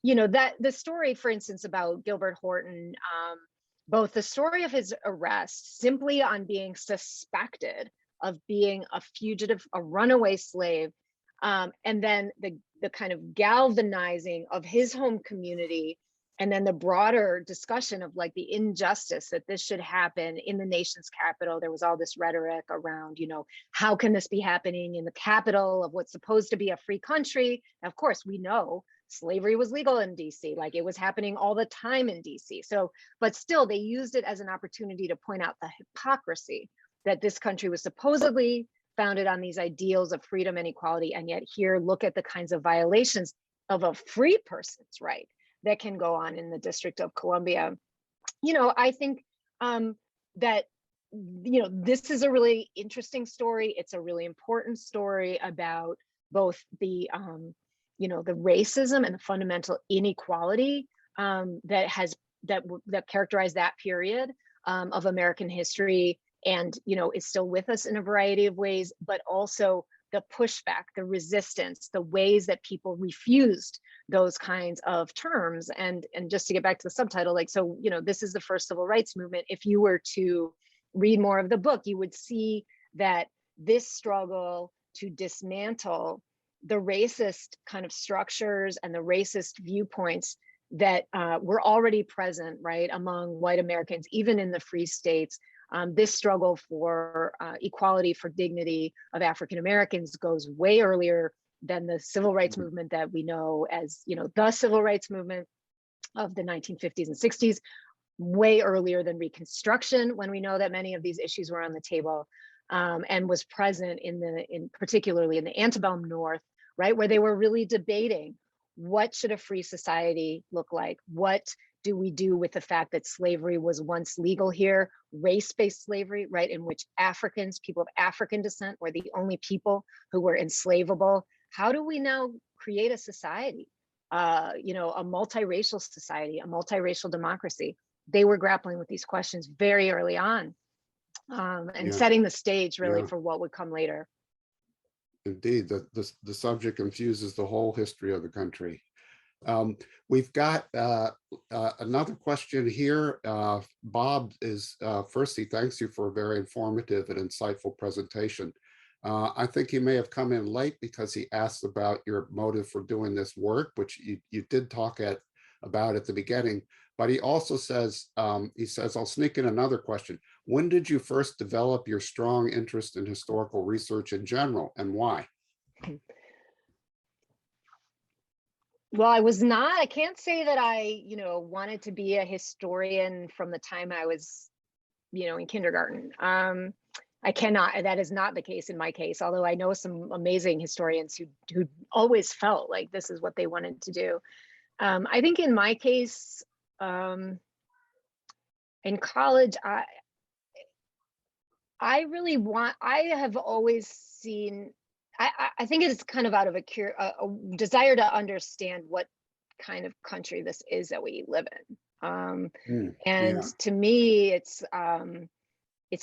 that the story, for instance, about Gilbert Horton, both the story of his arrest simply on being suspected of being a fugitive, a runaway slave, and then the kind of galvanizing of his home community, and then the broader discussion of like the injustice that this should happen in the nation's capital. There was all this rhetoric around, how can this be happening in the capital of what's supposed to be a free country? And of course, we know slavery was legal in DC, like it was happening all the time in DC. So, but still they used it as an opportunity to point out the hypocrisy that this country was supposedly founded on these ideals of freedom and equality. And yet here, look at the kinds of violations of a free person's right that can go on in the District of Columbia. I think that, this is a really interesting story. It's a really important story about both the, the racism and the fundamental inequality that characterized that period of American history, and, is still with us in a variety of ways, but also the pushback, the resistance, the ways that people refused those kinds of terms. And just to get back to the subtitle, this is the first civil rights movement. If you were to read more of the book, you would see that this struggle to dismantle the racist kind of structures and the racist viewpoints that were already present, right, among white Americans, even in the free states. This struggle for equality, for dignity of African Americans goes way earlier than the civil rights movement that we know as, the civil rights movement of the 1950s and 60s, way earlier than Reconstruction, when we know that many of these issues were on the table, and was present particularly in the antebellum North, right, where they were really debating what should a free society look like? What do we do with the fact that slavery was once legal here, race-based slavery, right, in which Africans, people of African descent, were the only people who were enslavable? How do we now create a society, a multiracial society, a multiracial democracy? They were grappling with these questions very early on, and setting the stage really for what would come later. Indeed, the subject infuses the whole history of the country. We've got another question here. Bob is first, he thanks you for a very informative and insightful presentation. I think he may have come in late because he asked about your motive for doing this work, which you did talk about at the beginning. But he also says, I'll sneak in another question. When did you first develop your strong interest in historical research in general, and why? Well, I can't say that I, wanted to be a historian from the time I was, in kindergarten. I cannot, that is not the case in my case, although I know some amazing historians who always felt like this is what they wanted to do. I think in my case, in college, I have always seen, I think it's kind of out of a desire to understand what kind of country this is that we live in. To me, it's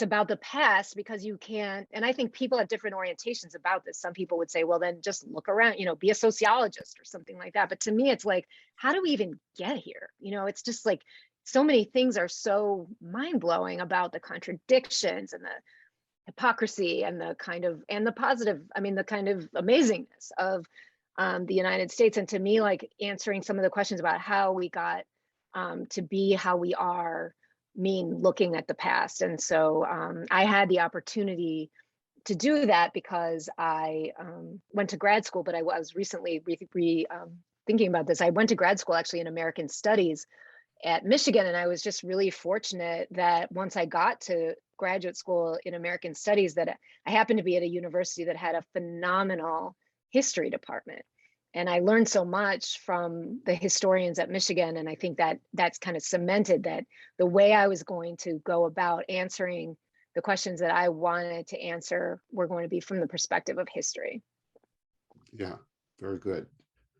about the past, because you can't, and I think people have different orientations about this. Some people would say, well, then just look around, be a sociologist or something like that. But to me, it's like, how do we even get here? It's just like, so many things are so mind-blowing about the contradictions and the hypocrisy and the kind of, and the positive, the kind of amazingness of the United States. And to me, like, answering some of the questions about how we got to be how we are, looking at the past. And so I had the opportunity to do that because I went to grad school, but I was recently thinking about this. I went to grad school actually in American Studies at Michigan, and I was just really fortunate that once I got to graduate school in American Studies, that I happened to be at a university that had a phenomenal history department. And I learned so much from the historians at Michigan. And I think that that's kind of cemented that the way I was going to go about answering the questions that I wanted to answer were going to be from the perspective of history. Yeah, very good.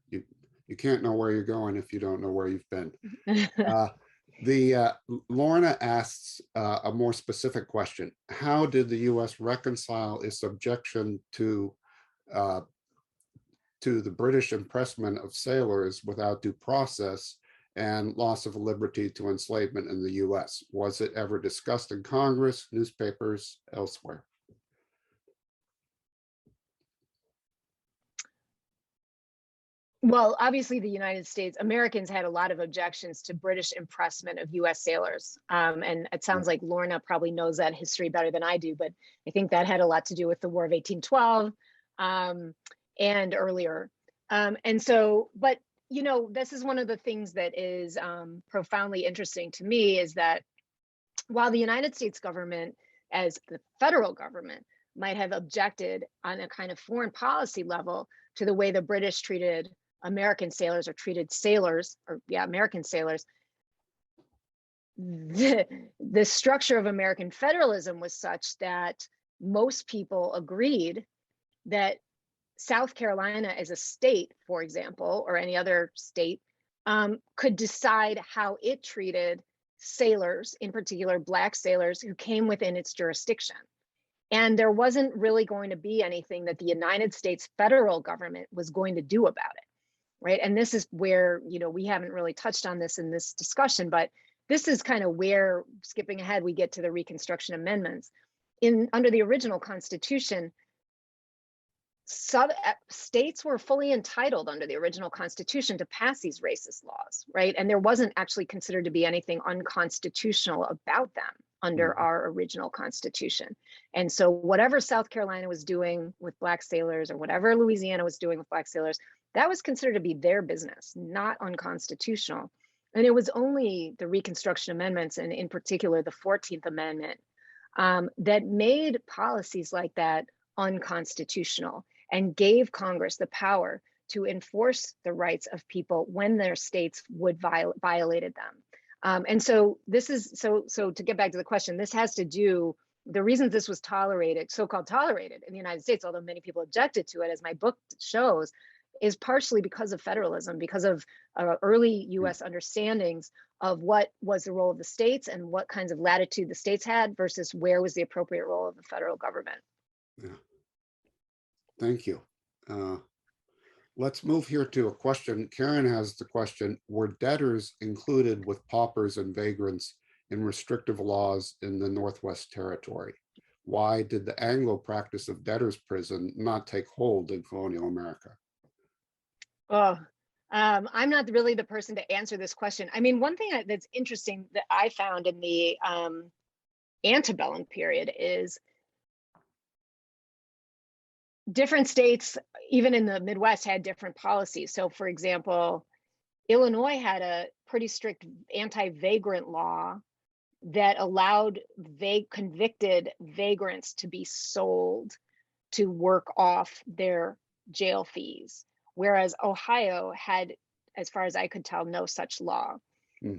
You can't know where you're going if you don't know where you've been. Lorna asks a more specific question. How did the U.S. reconcile its objection to the British impressment of sailors without due process and loss of liberty to enslavement in the U.S.? Was it ever discussed in Congress, newspapers, elsewhere? Well, obviously the United States, Americans had a lot of objections to British impressment of US sailors. And it sounds like Lorna probably knows that history better than I do, but I think that had a lot to do with the War of 1812 and earlier. And so, but this is one of the things that is profoundly interesting to me, is that while the United States government, as the federal government, might have objected on a kind of foreign policy level to the way the British treated American sailors, or treated sailors, or American sailors, the structure of American federalism was such that most people agreed that South Carolina as a state, for example, or any other state, could decide how it treated sailors, in particular Black sailors who came within its jurisdiction. And there wasn't really going to be anything that the United States federal government was going to do about it, right? And this is where, we haven't really touched on this in this discussion, but this is kind of where, skipping ahead, we get to the Reconstruction amendments. Under the original Constitution, states were fully entitled under the original Constitution to pass these racist laws, right? And there wasn't actually considered to be anything unconstitutional about them under our original Constitution. And so whatever South Carolina was doing with Black sailors, or whatever Louisiana was doing with Black sailors, that was considered to be their business, not unconstitutional. And it was only the Reconstruction amendments, and in particular the 14th Amendment, that made policies like that unconstitutional and gave Congress the power to enforce the rights of people when their states would violated them. And so this is, so to get back to the question, this has to do, the reasons this was tolerated, so-called tolerated in the United States, although many people objected to it, as my book shows, is partially because of federalism, because of early US understandings of what was the role of the states and what kinds of latitude the states had versus where was the appropriate role of the federal government. Yeah. Thank you. Let's move here to a question. Karen has the question: were debtors included with paupers and vagrants in restrictive laws in the Northwest Territory? Why did the Anglo practice of debtors' prison not take hold in colonial America? Oh, I'm not really the person to answer this question. I mean, one thing that's interesting that I found in the antebellum period is different states, even in the Midwest, had different policies. So for example, Illinois had a pretty strict anti-vagrant law that allowed convicted vagrants to be sold to work off their jail fees, whereas Ohio had, as far as I could tell, no such law.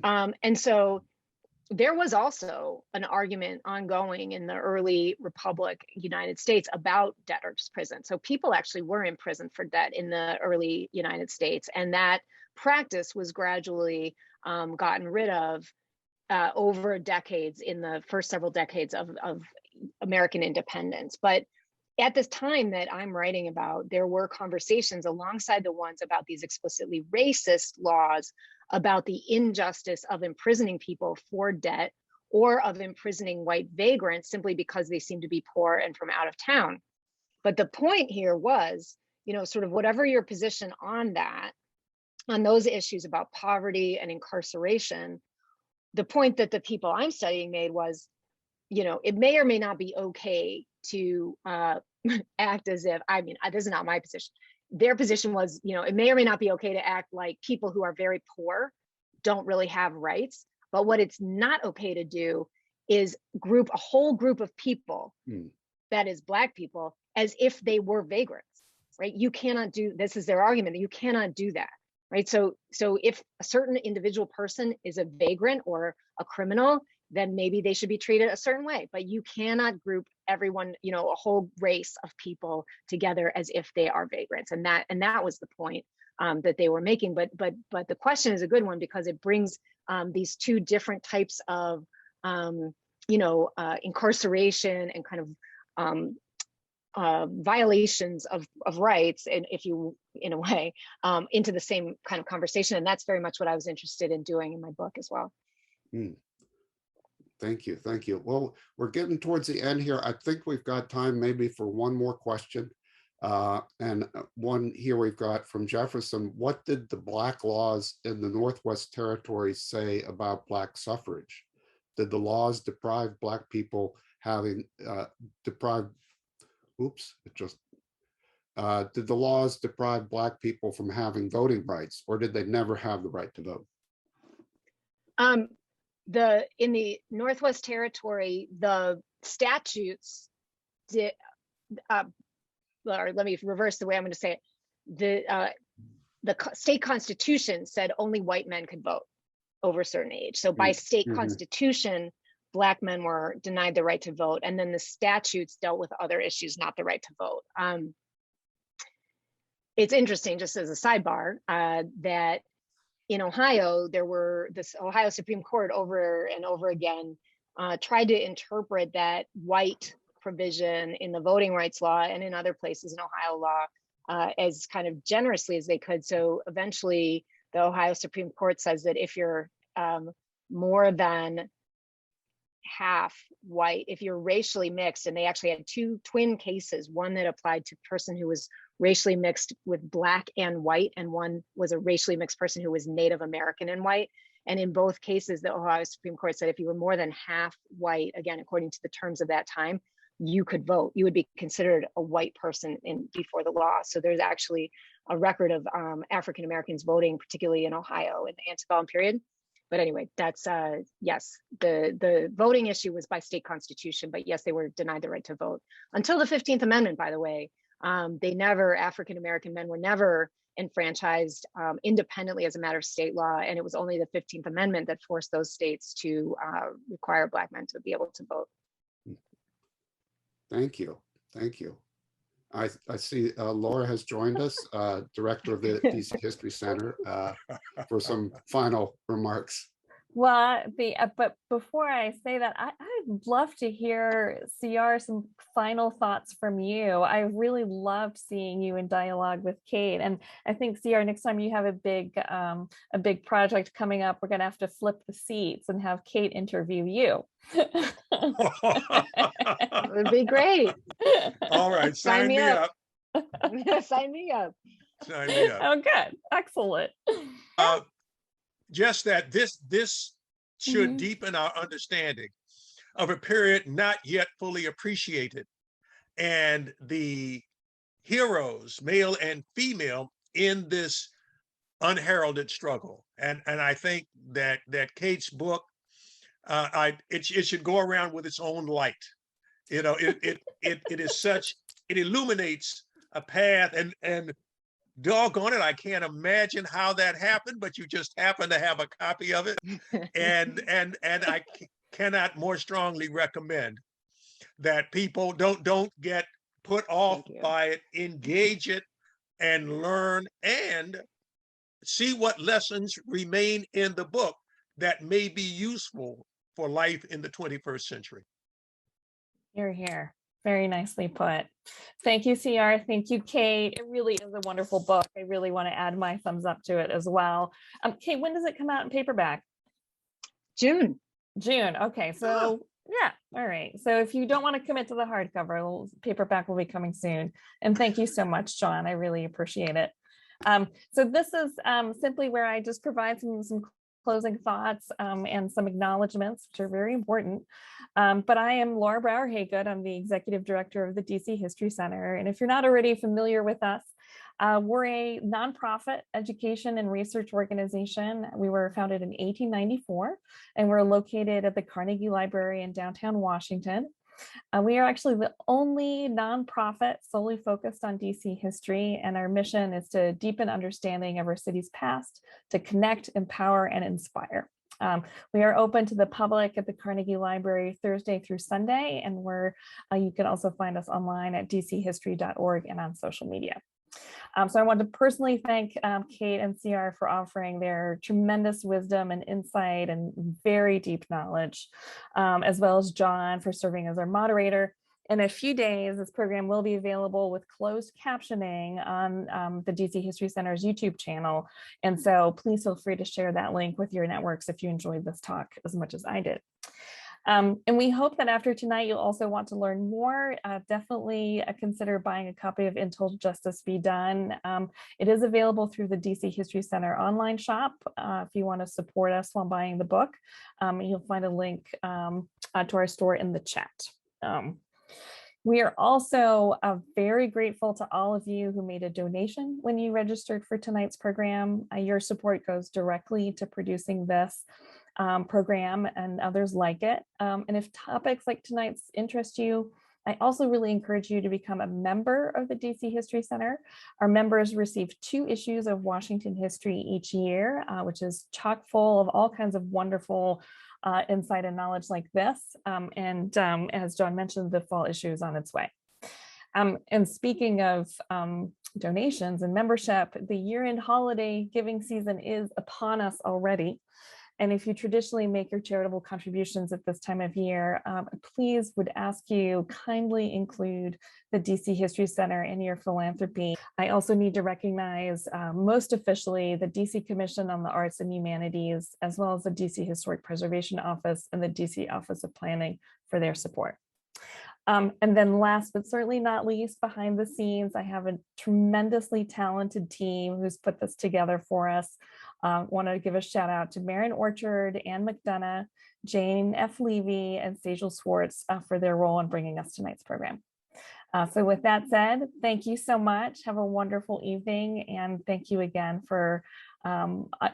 And so there was also an argument ongoing in the early Republic United States about debtors' prison. So people actually were imprisoned for debt in the early United States, and that practice was gradually gotten rid of over decades, in the first several decades of American independence. But at this time that I'm writing about, there were conversations alongside the ones about these explicitly racist laws about the injustice of imprisoning people for debt, or of imprisoning white vagrants simply because they seem to be poor and from out of town. But the point here was, sort of whatever your position on that, on those issues about poverty and incarceration, the point that the people I'm studying made was, it may or may not be okay to act as if, I mean, this is not my position. Their position was, it may or may not be okay to act like people who are very poor don't really have rights. But what it's not okay to do is group a whole group of people, that is Black people, as if they were vagrants, right? You cannot do, this is their argument, that you cannot do that, right? So if a certain individual person is a vagrant or a criminal, then maybe they should be treated a certain way, but you cannot group everyone, a whole race of people together as if they are vagrants. And that was the point that they were making. But the question is a good one, because it brings these two different types of, incarceration and kind of violations of rights, and if you, in a way, into the same kind of conversation. And that's very much what I was interested in doing in my book as well. Thank you. Thank you. Well, we're getting towards the end here. I think we've got time maybe for one more question. And one here we've got from Jefferson: what did the Black laws in the Northwest Territories say about Black suffrage? Did the laws deprive Black people did the laws deprive Black people from having voting rights, or did they never have the right to vote? In the Northwest Territory, the statutes did, or let me reverse the way I'm going to say it. The state constitution said only white men could vote over a certain age. So by state constitution, Black men were denied the right to vote, and then the statutes dealt with other issues, not the right to vote. It's interesting, just as a sidebar, that in Ohio, this Ohio Supreme Court over and over again tried to interpret that white provision in the voting rights law and in other places in Ohio law as kind of generously as they could. So eventually the Ohio Supreme Court says that if you're more than half white, if you're racially mixed, and they actually had two twin cases, one that applied to a person who was racially mixed with Black and white, and one was a racially mixed person who was Native American and white. And in both cases, the Ohio Supreme Court said if you were more than half white, again, according to the terms of that time, you could vote. You would be considered a white person before the law. So there's actually a record of African Americans voting, particularly in Ohio in the antebellum period. But anyway, that's yes, the voting issue was by state constitution, but yes, they were denied the right to vote until the 15th Amendment, by the way. African American men were never enfranchised independently as a matter of state law. And it was only the 15th Amendment that forced those states to require Black men to be able to vote. Thank you. Thank you. I see Laura has joined us, director of the DC History Center, for some final remarks. Well, but before I say that, I'd love to hear, CR, some final thoughts from you. I really loved seeing you in dialogue with Kate, and I think, CR, next time you have a big project coming up, we're going to have to flip the seats and have Kate interview you. It would be great. All right, sign me up. Sign me up. Sign me up. Oh, good. Excellent. Just that this should deepen our understanding of a period not yet fully appreciated, and the heroes, male and female, in this unheralded struggle. And I think that Kate's book, it should go around with its own light. You know, it is such, it illuminates a path, and doggone it, I can't imagine how that happened, but you just happen to have a copy of it. And I cannot more strongly recommend that people don't get put off by it, engage it and learn, and see what lessons remain in the book that may be useful for life in the 21st century. You're here. Very nicely put. Thank you, CR. Thank you, Kate. It really is a wonderful book. I really want to add my thumbs up to it as well. Kate, when does it come out in paperback? June. Okay, so yeah, all right. So if you don't want to commit to the hardcover, paperback will be coming soon. And thank you so much, John. I really appreciate it. So this is simply where I just provide some closing thoughts and some acknowledgements, which are very important. But I am Laura Brower-Haygood. I'm the executive director of the DC History Center. And if you're not already familiar with us, we're a nonprofit education and research organization. We were founded in 1894, and we're located at the Carnegie Library in downtown Washington. We are actually the only nonprofit solely focused on DC history, and our mission is to deepen understanding of our city's past, to connect, empower, and inspire. We are open to the public at the Carnegie Library Thursday through Sunday, and you can also find us online at dchistory.org and on social media. So I want to personally thank Kate and CR for offering their tremendous wisdom and insight and very deep knowledge, as well as John for serving as our moderator. In a few days, this program will be available with closed captioning on the DC History Center's YouTube channel. And so please feel free to share that link with your networks if you enjoyed this talk as much as I did. And we hope that after tonight, you'll also want to learn more. Definitely consider buying a copy of Until Justice Be Done. It is available through the DC History Center online shop. If you want to support us while buying the book, you'll find a link to our store in the chat. We are also very grateful to all of you who made a donation when you registered for tonight's program. Your support goes directly to producing this program and others like it. And if topics like tonight's interest you, I also really encourage you to become a member of the DC History Center. Our members receive 2 issues of Washington history each year, which is chock full of all kinds of wonderful insight and knowledge like this. And as John mentioned, the fall issue is on its way. And speaking of donations and membership, the year-end holiday giving season is upon us already. And if you traditionally make your charitable contributions at this time of year, please would ask you kindly include the DC History Center in your philanthropy. I also need to recognize most officially the DC Commission on the Arts and Humanities, as well as the DC Historic Preservation Office and the DC Office of Planning for their support. And then last, but certainly not least, behind the scenes, I have a tremendously talented team who's put this together for us. Want to give a shout out to Marin Orchard, Ann McDonough, Jane F. Levy, and Sejal Swartz for their role in bringing us tonight's program. So with that said, thank you so much. Have a wonderful evening. And thank you again for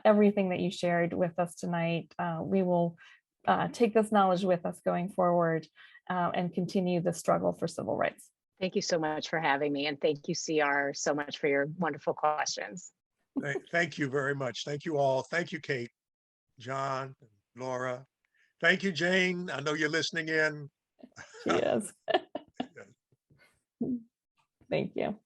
everything that you shared with us tonight. We will take this knowledge with us going forward and continue the struggle for civil rights. Thank you so much for having me. And thank you, CR, so much for your wonderful questions. Thank you very much. Thank you all. Thank you, Kate, John, Laura. Thank you, Jane. I know you're listening in. She is. Thank you.